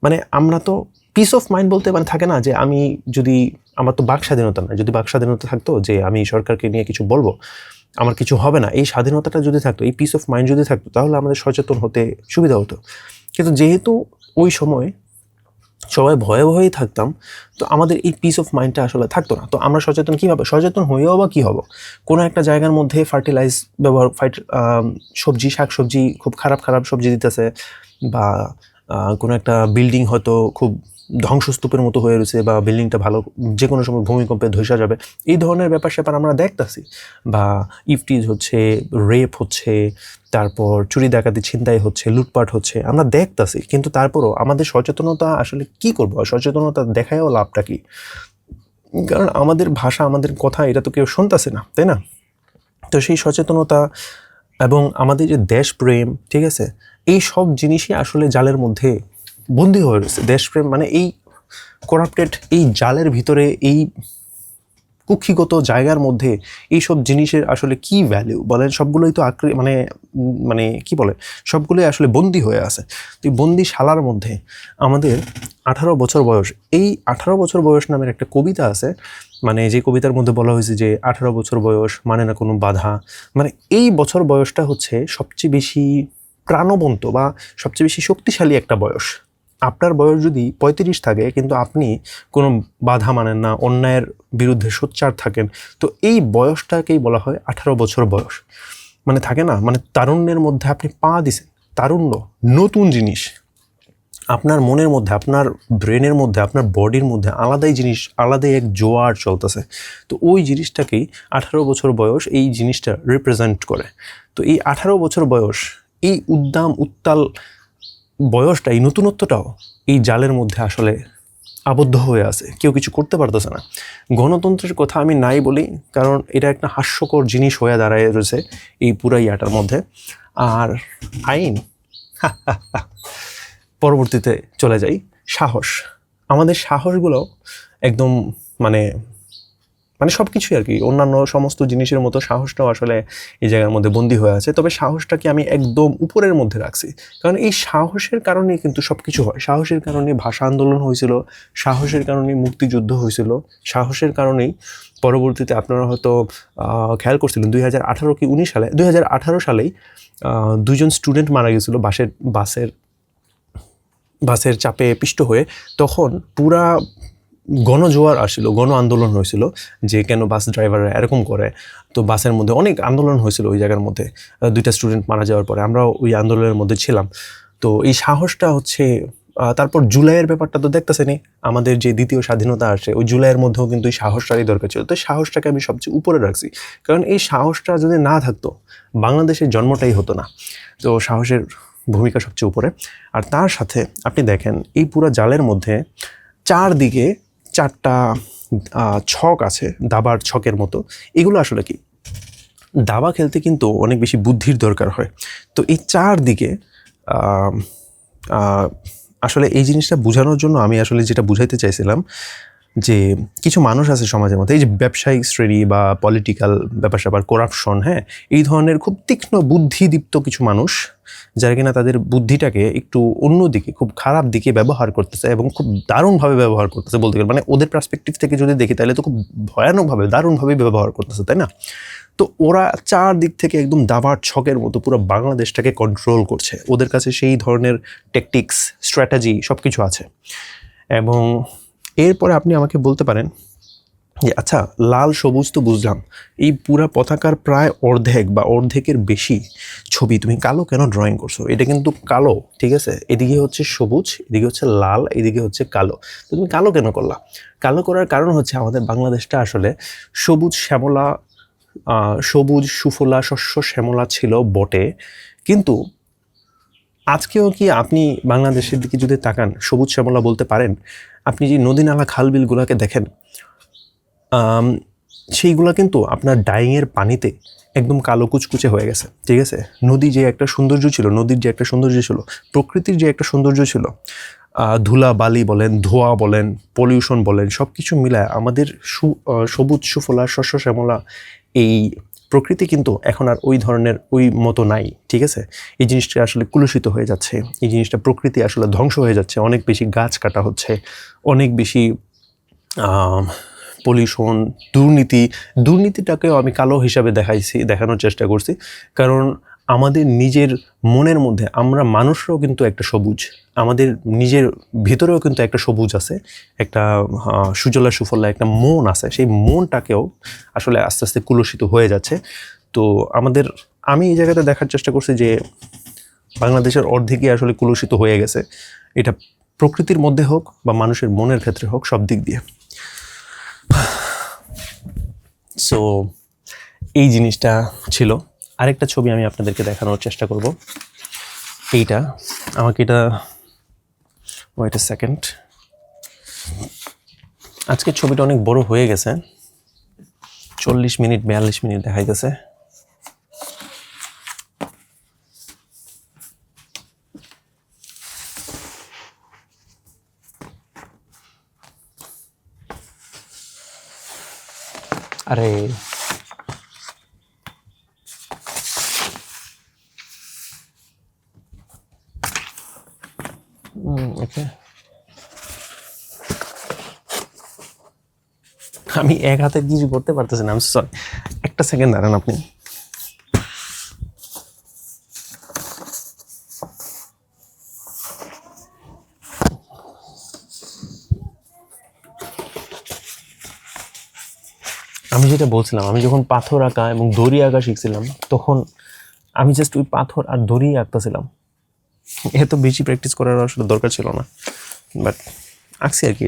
মানে আমরা তো পিস অফ মাইন্ড বলতে মানে থাকে না যে আমি যদি, আমার তো বাক স্বাধীনতা না, যদি বাক স্বাধীনতা থাকতো যে আমি সরকারকে নিয়ে কিছু বলবো, আমার কিছু হবে না, এই স্বাধীনতাটা যদি থাকতো, এই পিস অফ মাইন্ড যদি থাকতো, তাহলে আমাদের সচেতন হতে সুবিধা হতো। কিন্তু যেহেতু ওই সময় সবাই ভয়ে ভয়েই থাকতাম, তো আমাদের এই পিস অফ মাইন্ডটা আসলে থাকতো না। তো আমরা সচেতন কীভাবে, সচেতন হয়েও বা কী হবো? কোনো একটা জায়গার মধ্যে ফার্টিলাইজ ব্যবহার, সবজি শাকসবজি খুব খারাপ খারাপ সবজি দিতেছে, বা কোনো একটা বিল্ডিং হয়তো খুব ধ্বংসস্তূপের মতো হয়ে রয়েছে, বা বিল্ডিংটা ভালো যে কোনো সময় ভূমিকম্পে ধসে যাবে, এই ধরনের ব্যাপার স্যাপার আমরা দেখতেছি। বা ইফটিজ হচ্ছে, রেপ হচ্ছে, তারপর চুরি ডাকাতি ছিনতাই হচ্ছে, লুটপাট হচ্ছে, আমরা দেখতেছি। কিন্তু তারপরও আমাদের সচেতনতা আসলে কি করবো? সচেতনতা দেখায়ও লাভটা কি? কারণ আমাদের ভাষা, আমাদের কথা, এটা তো কেউ শুনতেছে না, তাই না? তো সেই সচেতনতা এবং আমাদের যে দেশপ্রেম, ঠিক আছে, এই সব জিনিসই আসলে জালের মধ্যে বন্দী হয়ে রয়েছে। দেশপ্রেম মানে এই করাপ্টেড এই জালের ভিতরে, এই কুক্ষিগত জায়গার মধ্যে এইসব জিনিসের আসলে কি ভ্যালু বলেন? সবগুলোই তো মানে মানে কি বলে, সবগুলোই আসলে বন্দি হয়ে আছে। তো এই বন্দিশালার মধ্যে আমাদের 18 বছর বয়স, এই 18 বছর বয়স নামের একটা কবিতা আছে, মানে যে কবিতার মধ্যে বলা হয়েছে যে 18 বছর বয়স মানে না কোনো বাধা। মানে এই বছর বয়সটা হচ্ছে সবচেয়ে বেশি প্রাণবন্ত বা সবচেয়ে বেশি শক্তিশালী একটা বয়স। আপনার বয়স যদি 35 থাকে, কিন্তু আপনি কোনো বাধা মানেন না, অন্যায়ের বিরুদ্ধে সোচ্চার থাকেন, তো এই বয়সটাকেই বলা হয় 18 বছর বয়স। মানে থাকে না, মানে তারুণ্যের মধ্যে আপনি পা দিছেন, তারুণ্য নতুন জিনিস আপনার মনের মধ্যে, আপনার ব্রেনের মধ্যে, আপনার বডির মধ্যে আলাদাই জিনিস, আলাদাই এক জোয়ার চলতেছে। তো ওই জিনিসটাকেই 18 বছর বয়স এই জিনিসটা রিপ্রেজেন্ট করে। তো এই 18 বছর বয়স, এই উদ্দাম উত্তাল বয়সটা, এই নতুনত্বটাও এই জালের মধ্যে আসলে আবদ্ধ হয়ে আছে, কেউ কিছু করতে পারতেছে না। গণতন্ত্রের কথা আমি নাই বলি, কারণ এটা একটা হাস্যকর জিনিস হয়ে দাঁড়ায় রয়েছে এই পুরা ইয়াটার মধ্যে। আর আইন, পরবর্তীতে চলে যাই, সাহস। আমাদের সাহসগুলো একদম মানে মানে সব কিছুই আর কি, অন্যান্য সমস্ত জিনিসের মতো সাহসটাও আসলে এই জায়গার মধ্যে বন্দী হয়ে আছে। তবে সাহসটাকে আমি একদম উপরের মধ্যে রাখছি, কারণ এই সাহসের কারণেই কিন্তু সব কিছু হয়। সাহসের কারণে ভাষা আন্দোলন হয়েছিল, সাহসের কারণেই মুক্তিযুদ্ধ হয়েছিল, সাহসের কারণেই পরবর্তীতে আপনারা হয়তো খেয়াল করছিলেন 2018 কি 19 সালে, 2018 সালেই 2জন স্টুডেন্ট মারা গেছিল বাসের চাপে পিষ্ট হয়ে। তখন পুরা গণজোয়ার আসছিল, গণ আন্দোলন হয়েছিল যে কেন বাস ড্রাইভাররা এরকম করে। তো বাসের মধ্যে অনেক আন্দোলন হয়েছিল ওই জায়গার মধ্যে, 2টা স্টুডেন্ট মারা যাওয়ার পরে আমরাও ওই আন্দোলনের মধ্যে ছিলাম। তো এই সাহসটা হচ্ছে, তারপর জুলাইয়ের ব্যাপারটা তো দেখতেছেনি, আমাদের যে দ্বিতীয় স্বাধীনতা আসে, ওই জুলাইয়ের মধ্যেও কিন্তু এই সাহসটারই দরকার ছিল। তো সাহসটাকে আমি সবচেয়ে উপরে রাখছি, কারণ এই সাহসটা যদি না থাকতো, বাংলাদেশের জন্মটাই হতো না। তো সাহসের ভূমিকা সবচেয়ে উপরে। আর তার সাথে আপনি দেখেন এই পুরো জালের মধ্যে চারদিকে 4টা ছক আছে, দাবার ছকের মতো। এগুলো আসলে কি? দাবা খেলতে কিন্তু অনেক বেশি বুদ্ধির দরকার হয়। তো এই চারদিকে আসলে এই জিনিসটা বোঝানোর জন্য আমি আসলে যেটা বুঝাইতে চাইছিলাম যে কিছু মানুষ আছে সমাজের মধ্যে, এই যে ব্যবসায়িক শ্রেণী বা পলিটিক্যাল ব্যাপার স্যাপার, করাপশন, হ্যাঁ, এই ধরনের খুব তীক্ষ্ণ বুদ্ধিদীপ্ত কিছু মানুষ যারা কিনা তাদের বুদ্ধিটাকে একটু অন্যদিকে খুব খারাপ দিকে ব্যবহার করতেছে এবং খুব দারুণভাবে ব্যবহার করতেছে বলতে গেলে। মানে ওদের পার্সপেক্টিভ থেকে যদি দেখি তাহলে তো খুব ভয়ানকভাবে দারুণভাবে ব্যবহার করতেছে, তাই না? তো ওরা চারদিক থেকে একদম দাবার ছকের মতো পুরো বাংলাদেশটাকে কন্ট্রোল করছে। ওদের কাছে সেই ধরনের টেকটিক্স, স্ট্র্যাটেজি সব কিছু আছে। এবং এরপরে আপনি আমাকে বলতে পারেন যে আচ্ছা, লাল সবুজ তো বুঝলাম, এই পুরা পতাকার প্রায় অর্ধেক বা অর্ধেকের বেশি ছবি তুমি কালো কেন ড্রয়িং করছো? এটা কিন্তু কালো, ঠিক আছে? এদিকে হচ্ছে সবুজ, এদিকে হচ্ছে লাল, এদিকে হচ্ছে কালো। তো তুমি কালো কেন করলা? কালো করার কারণ হচ্ছে আমাদের বাংলাদেশটা আসলে সবুজ শ্যামলা, সবুজ সুফলা শস্য শ্যামলা ছিল বটে, কিন্তু আজকেও কি আপনি বাংলাদেশের দিকে যদি তাকান সবুজ শ্যামলা বলতে পারেন? আপনি যে নদী নালা খাল বিলগুলোকে দেখেন, সেইগুলো কিন্তু আপনার ডাইংয়ের পানিতে একদম কালো কুচকুচে হয়ে গেছে, ঠিক আছে? নদী যে একটা সৌন্দর্য ছিল, নদীর যে একটা সৌন্দর্য ছিল, প্রকৃতির যে একটা সৌন্দর্য ছিল, ধুলা বালি বলেন, ধোঁয়া বলেন, পলিউশন বলেন, সব কিছু মিলায় আমাদের সবুজ সুফলা শস্য শ্যামলা এই প্রকৃতি কিন্তু এখন আর ওই ধরনের ওই মতো নাই, ঠিক আছে? এই জিনিসটা আসলে কুলুষিত হয়ে যাচ্ছে, এই জিনিসটা প্রকৃতি আসলে ধ্বংস হয়ে যাচ্ছে। অনেক বেশি গাছ কাটা হচ্ছে, অনেক বেশি পলিউশন, দুর্নীতিটাকেও আমি কালো হিসাবে দেখানোর চেষ্টা করছি। কারণ আমাদের নিজের মনের মধ্যে আমরা মানুষরাও কিন্তু একটা সবুজ, আমাদের নিজের ভিতরেও কিন্তু একটা সবুজ আছে, একটা সুজলা সুফলা একটা মন আছে। সেই মনটাকেও আসলে আস্তে আস্তে কুলুষিত হয়ে যাচ্ছে। তো আমি এই জায়গাতে দেখার চেষ্টা করছি যে বাংলাদেশের অর্ধেকই আসলে কুলুষিত হয়ে গেছে, এটা প্রকৃতির মধ্যে হোক বা মানুষের মনের ক্ষেত্রে হোক, সব দিক দিয়ে। সো এই জিনিসটা ছিল। আরেকটা ছবি আমি আপনাদেরকে দেখানোর চেষ্টা করব। এইটা আমাকে ওয়েট এ সেকেন্ড, আজকের ছবিটা অনেক বড় হয়ে গেছে, 40 মিনিট 42 মিনিট দেখাইতেছে। আরে ওকে, আমি এক হাতে কিছু করতে পারতেছি না, সরি, একটা সেকেন্ড দাঁড়ান আপনি। আমি যেটা বলছিলাম, আমি যখন পাথর আঁকা এবং দড়ি আঁকা শিখছিলাম তখন আমি জাস্ট ওই পাথর আর দড়ি আঁকতেছিলাম, এত বেশি প্র্যাকটিস করার আসলে দরকার ছিল না, বাট আঁকছি আর কি।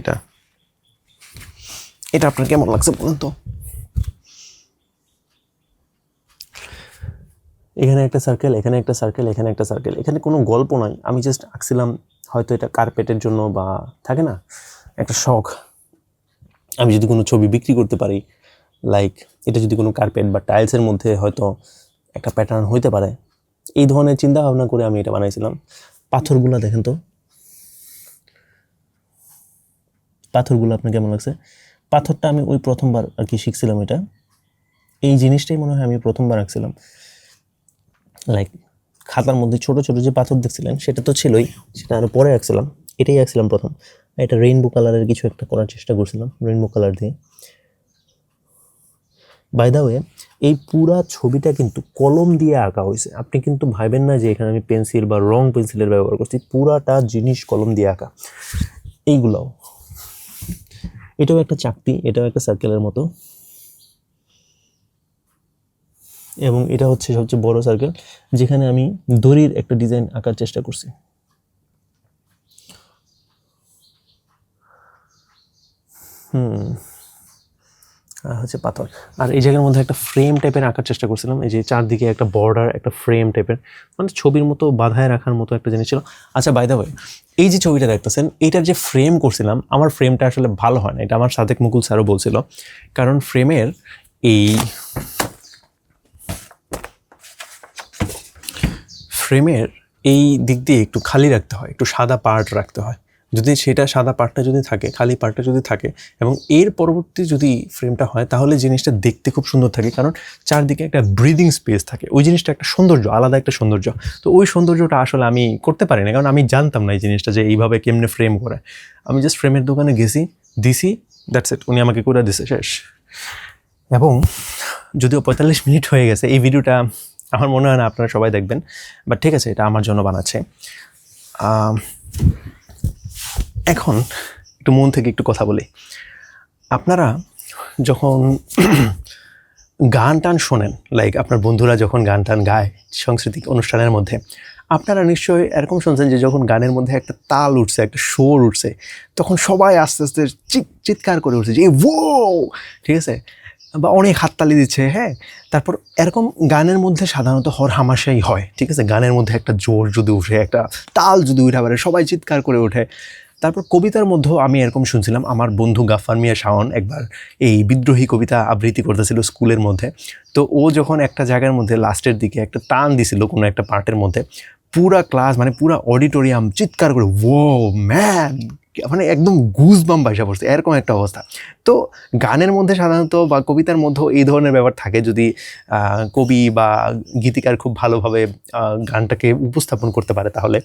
এটা আপনার কেমন লাগছে বলুন তো? এখানে একটা সার্কেল, এখানে একটা সার্কেল, এখানে একটা সার্কেল, এখানে কোনো গল্প নয়, আমি জাস্ট আঁকছিলাম। হয়তো এটা কার্পেটের জন্য বা থাকে না একটা শখ, আমি যদি কোনো ছবি বিক্রি করতে পারি, লাইক এটা যদি কোনো কার্পেট বা টাইলসের মধ্যে হয়তো একটা প্যাটার্ন হইতে পারে, এই ধরনের চিন্তা ভাবনা করে আমি এটা বানাইছিলাম। পাথরগুলো দেখেন তো, পাথরগুলো আপনার কেমন লাগছে? পাথরটা আমি ওই প্রথমবার আর কি শিখছিলাম, এটা এই জিনিসটাই মনে হয় আমি প্রথমবার আঁকছিলাম। লাইক খাতার মধ্যে ছোট ছোট যে পাথর দেখছিলেন সেটা তো ছিলই, সেটা আরও পরে আঁকছিলাম, এটাই আঁকছিলাম প্রথম। এটা রেইনবো কালারের কিছু একটা করার চেষ্টা করছিলাম, রেইনবো কালার দিয়ে। বাই দ্য ওয়ে, এই পুরা ছবিটা কিন্তু কলম দিয়ে আঁকা হয়েছে। আপনি কিন্তু ভাবেন না যে এখানে আমি পেন্সিল বা রং পেন্সিলের ব্যবহার করছি, পুরাটা জিনিস কলম দিয়ে আঁকা। এইগুলোও, এটাও একটা চাকতি, এটাও একটা সার্কেলের মতো, এবং এটা হচ্ছে সবচেয়ে বড় সার্কেল যেখানে আমি দড়ির একটা ডিজাইন আঁকার চেষ্টা করছি। আর হচ্ছে পাথর, আর এই জায়গার মধ্যে একটা ফ্রেম টাইপের আঁকার চেষ্টা করছিলাম, এই যে চারদিকে একটা বর্ডার, একটা ফ্রেম টাইপের, মানে ছবির মতো বাঁধায় রাখার মতো একটা জিনিস ছিল। আচ্ছা, বাই দ্য ওয়ে, এই যে ছবিটা দেখতেছেন, এইটার যে ফ্রেম করছিলাম, আমার ফ্রেমটা আসলে ভালো হয় না, এটা আমার সাদেক মুকুল স্যারও বলছিল। কারণ ফ্রেমের এই ফ্রেমের এই দিক দিয়ে একটু খালি রাখতে হয়, একটু সাদা পার্ট রাখতে হয়। যদি সেটা সাদা পার্টটা যদি থাকে, খালি পার্টটা যদি থাকে এবং এর পরবর্তী যদি ফ্রেমটা হয়, তাহলে জিনিসটা দেখতে খুব সুন্দর থাকে, কারণ চারদিকে একটা ব্রিদিং স্পেস থাকে। ওই জিনিসটা একটা সৌন্দর্য, আলাদা একটা সৌন্দর্য। তো ওই সৌন্দর্যটা আসলে আমি করতে পারি না, কারণ আমি জানতাম না এই জিনিসটা যে এইভাবে কেমনে ফ্রেম করে। আমি জাস্ট ফ্রেমের দোকানে গেছি, দিছি, দ্যাটস ইট, উনি আমাকে করে দিছে, শেষ। এবং যদিও 45 মিনিট হয়ে গেছে, এই ভিডিওটা আমার মনে হয় না আপনারা সবাই দেখবেন, বাট ঠিক আছে, এটা আমার জন্য বানাচ্ছে। এখন একটু মন থেকে একটু কথা বলি। আপনারা যখন গান টান শোনেন, লাইক আপনার বন্ধুরা যখন গান টান গায় সাংস্কৃতিক অনুষ্ঠানের মধ্যে, আপনারা নিশ্চয়ই এরকম শুনছেন যে যখন গানের মধ্যে একটা তাল উঠছে, একটা সুর উঠছে, তখন সবাই আস্তে আস্তে চিৎকার করে উঠছে যে ও, ঠিক আছে, বা অনেক হাততালি দিচ্ছে, হ্যাঁ। তারপর এরকম গানের মধ্যে সাধারণত হরহামাশাই হয়, ঠিক আছে। গানের মধ্যে একটা জোর যদি উঠে, একটা তাল যদি উঠে পারে, সবাই চিৎকার করে ওঠে। তারপর কবিতার মধ্যেও আমি এরকম শুনছিলাম, আমার বন্ধু গাফফার মিয়া শাওন একবার এই বিদ্রোহী কবিতা আবৃত্তি করতেছিল স্কুলের মধ্যে। তো ও যখন একটা জায়গার মধ্যে লাস্টের দিকে একটা টান দিছিল কোনো একটা পার্টের মধ্যে, পুরা ক্লাস মানে পুরা অডিটোরিয়াম চিৎকার করে ও ম্যান, মানে একদম গুজবাম্প ভাষা পড়ছে, এরকম একটা অবস্থা। তো গানের মধ্যে সাধারণত বা কবিতার মধ্যেও এই ধরনের ব্যাপার থাকে, যদি কবি বা গীতিকার খুব ভালোভাবে গানটাকে উপস্থাপন করতে পারে তাহলে।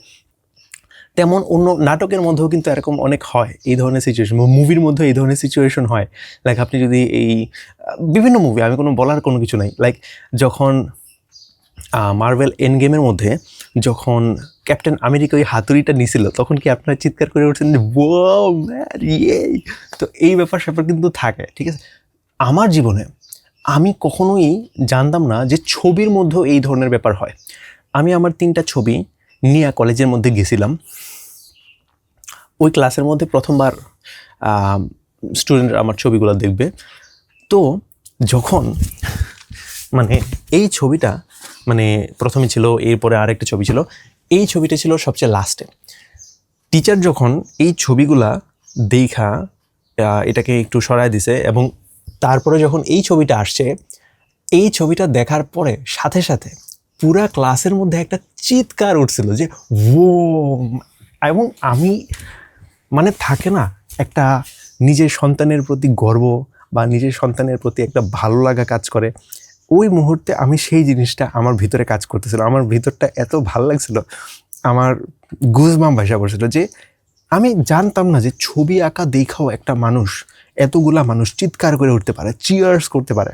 তেমন অন্য নাটকের মধ্যেও কিন্তু এরকম অনেক হয়, এই ধরনের সিচুয়েশন, মুভির মধ্যে এই ধরনের সিচুয়েশন হয়। লাইক আপনি যদি এই বিভিন্ন মুভি, আমি কোনো বলার কোনো কিছু নাই, লাইক যখন মার্ভেল এন্ড গেমের মধ্যে যখন ক্যাপ্টেন আমেরিকা ওই হাতুড়িটা নিছিল, তখন কি আপনারা চিৎকার করে উঠছেন যে ওয়াও ম্যান, ইয়ে। তো এই ব্যাপার স্যাপার কিন্তু থাকে, ঠিক আছে। আমার জীবনে আমি কখনোই জানতাম না যে ছবির মধ্যেও এই ধরনের ব্যাপার হয়। আমি আমার 3টা ছবি নিয়ে কলেজের মধ্যে গেছিলাম। ওই ক্লাসের মধ্যে প্রথমবার স্টুডেন্টরা আমার ছবিগুলো দেখবে। তো যখন মানে এই ছবিটা মানে প্রথমে ছিল, এরপরে আরেকটা ছবি ছিল, এই ছবিটা ছিল সবচেয়ে লাস্টে। টিচার যখন এই ছবিগুলা দেখা এটাকে একটু সরায় দিছে, এবং তারপরে যখন এই ছবিটা আসছে, এই ছবিটা দেখার পরে সাথে সাথে পুরা ক্লাসের মধ্যে একটা চিৎকার উঠছিল যে ও। এবং আমি মানে থাকে না একটা নিজের সন্তানের প্রতি গর্ব বা নিজের সন্তানের প্রতি একটা ভালো লাগা কাজ করে, ওই মুহূর্তে আমি সেই জিনিসটা আমার ভিতরে কাজ করতেছিল। আমার ভিতরটা এত ভালো লাগছিল, আমার গুজবাম্প ভাষা পড়ছিল যে আমি জানতাম না যে ছবি আঁকা দেখাও একটা মানুষ, এতগুলা মানুষ চিৎকার করে উঠতে পারে, চিয়ার্স করতে পারে।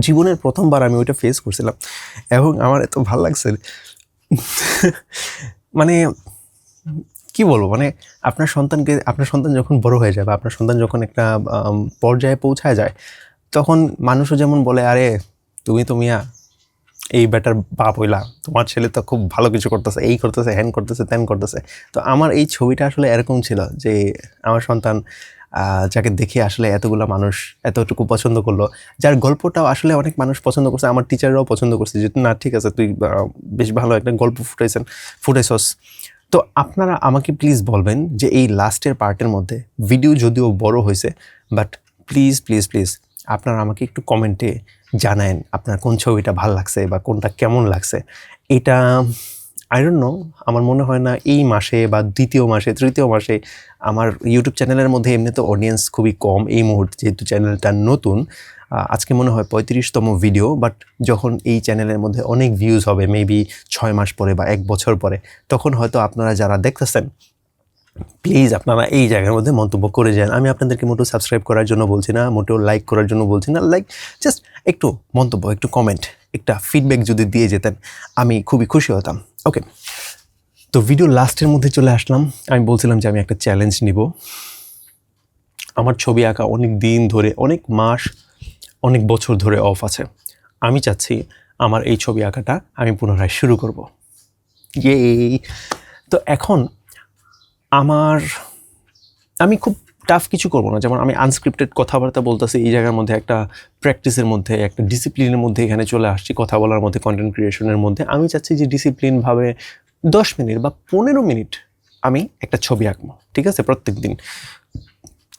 জীবনের প্রথমবার আমি ওইটা ফেস করছিলাম এবং আমার এত ভালো লাগছে। মানে কি বলবো, মানে আপনার সন্তান যখন বড় হয়ে যায় বা আপনার সন্তান যখন একটা পর্যায়ে পৌঁছায় যায়, তখন মানুষও যেমন বলে আরে তুমি তো মিয়া এই ব্যাটার বাপ হইলা, তোমার ছেলে তো খুব ভালো কিছু করতেছে, এই করতেছে, হ্যান করতেছে, ত্যান করতেছে। তো আমার এই ছবিটা আসলে এরকম ছিল যে আমার সন্তান যাকে দেখে আসলে এতগুলো মানুষ এতটুকু পছন্দ করলো, যার গল্পটাও আসলে অনেক মানুষ পছন্দ করছে, আমার টিচাররাও পছন্দ করছে যে না ঠিক আছে, তুই বেশ ভালো একটা গল্প ফুটাইছস। তো আপনারা আমাকে প্লিজ বলবেন যে এই লাস্টের পার্টের মধ্যে ভিডিও যদিও বড় হয়েছে, বাট প্লিজ প্লিজ প্লিজ আপনারা আমাকে একটু কমেন্টে জানায়েন আপনার কোন ছবিটা ভালো লাগছে বা কোনটা কেমন লাগছে। এটা আই ডোন্ট নো, আমার মনে হয় না এই মাসে বা দ্বিতীয় মাসে তৃতীয় মাসে আমার ইউটিউব চ্যানেলের মধ্যে এমনিতে অডিয়েন্স খুবই কম এই মুহূর্তে, যেহেতু চ্যানেলটা নতুন। আজকে মনে হয় 35তম ভিডিও, বাট যখন এই চ্যানেলের মধ্যে অনেক ভিউজ হবে মেবি 6 মাস পরে বা 1 বছর পরে, তখন হয়তো আপনারা যারা দেখতেছেন প্লিজ আপনারা এই জায়গার মধ্যে মন্তব্য করে যান। আমি আপনাদেরকে মোটেও সাবস্ক্রাইব করার জন্য বলছি না, মোটেও লাইক করার জন্য বলছি না, লাইক জাস্ট একটু মন্তব্য, একটু কমেন্ট, একটা ফিডব্যাক যদি দিয়ে যেতেন আমি খুবই খুশি হতাম। ওকে, তো ভিডিও লাস্টের মধ্যে চলে আসলাম। আমি বলছিলাম যে আমি একটা চ্যালেঞ্জ নিব। আমার ছবি আঁকা অনেক দিন ধরে, অনেক মাস, অনেক বছর ধরে অফ আছে। আমি চাচ্ছি আমার এই ছবি আঁকাটা আমি পুনরায় শুরু করব। ইয়ে, তো এখন আমি খুব টাফ কিছু করবো না, যেমন আমি আনস্ক্রিপ্টেড কথাবার্তা বলতেছি এই জায়গার মধ্যে, একটা প্র্যাকটিসের মধ্যে, একটা ডিসিপ্লিনের মধ্যে এখানে চলে আসছি কথা বলার মধ্যে, কন্টেন্ট ক্রিয়েশনের মধ্যে। আমি চাচ্ছি যে ডিসিপ্লিনভাবে 10 মিনিট বা 15 মিনিট আমি একটা ছবি আঁকবো, ঠিক আছে, প্রত্যেক দিন।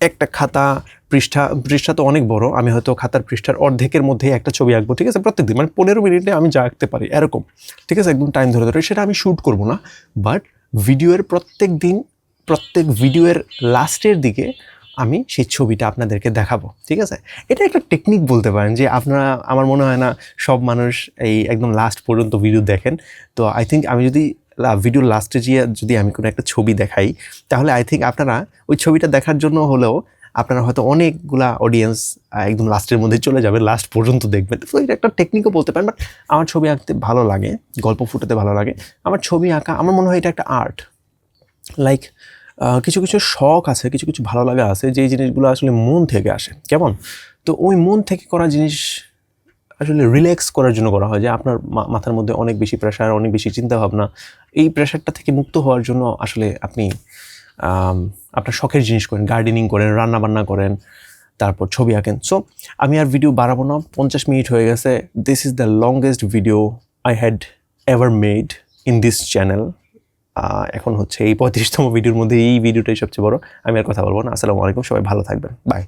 একটা খাতা পৃষ্ঠা তো অনেক বড়, আমি হয়তো খাতার পৃষ্ঠার অর্ধেকের মধ্যে একটা ছবি আঁকবো, ঠিক আছে, প্রত্যেকদিন মানে 15 মিনিটে আমি যা আঁকতে পারি এরকম, ঠিক আছে, একদম টাইম ধরে ধরে। সেটা আমি শ্যুট করব না, বাট প্রত্যেক ভিডিওর লাস্টের দিকে আমি সেই ছবিটা আপনাদেরকে দেখাবো, ঠিক আছে। এটা একটা টেকনিক বলতে পারেন, যে আপনারা, আমার মনে হয় না সব মানুষ এই একদম লাস্ট পর্যন্ত ভিডিও দেখেন। তো আই থিঙ্ক আমি যদি ভিডিওর লাস্টে গিয়ে যদি আমি কোনো একটা ছবি দেখাই, তাহলে আই থিঙ্ক আপনারা ওই ছবিটা দেখার জন্য হলেও আপনারা হয়তো অনেকগুলা অডিয়েন্স একদম লাস্টের মধ্যে চলে যাবে, লাস্ট পর্যন্ত দেখবেন। তো এটা একটা টেকনিকও বলতে পারেন। বাট আমার ছবি আঁকতে ভালো লাগে, গল্প ফুটাতে ভালো লাগে। আমার ছবি আঁকা, আমার মনে হয় এটা একটা আর্ট। লাইক কিছু কিছু শখ আছে, কিছু কিছু ভালো লাগা আছে, যেই জিনিসগুলো আসলে মন থেকে আসে, কেমন। তো ওই মন থেকে করা জিনিস আসলে রিল্যাক্স করার জন্য করা হয়, যে আপনার মাথার মধ্যে অনেক বেশি প্রেশার, অনেক বেশি চিন্তাভাবনা, এই প্রেশারটা থেকে মুক্ত হওয়ার জন্য আসলে আপনি আপনার শখের জিনিস করেন, গার্ডেনিং করেন, রান্নাবান্না করেন, তারপর ছবি আঁকেন। সো আমি আর ভিডিও বাড়াবো না, 50 মিনিট হয়ে গেছে। This is the longest video I had ever made in this channel. এখন হচ্ছে এই 35তম ভিডিওর মধ্যে এই ভিডিওটাই সবচেয়ে বড়। আমি আর কথা বলবো না। আসসালামু আলাইকুম, সবাই ভালো থাকবেন, বাই।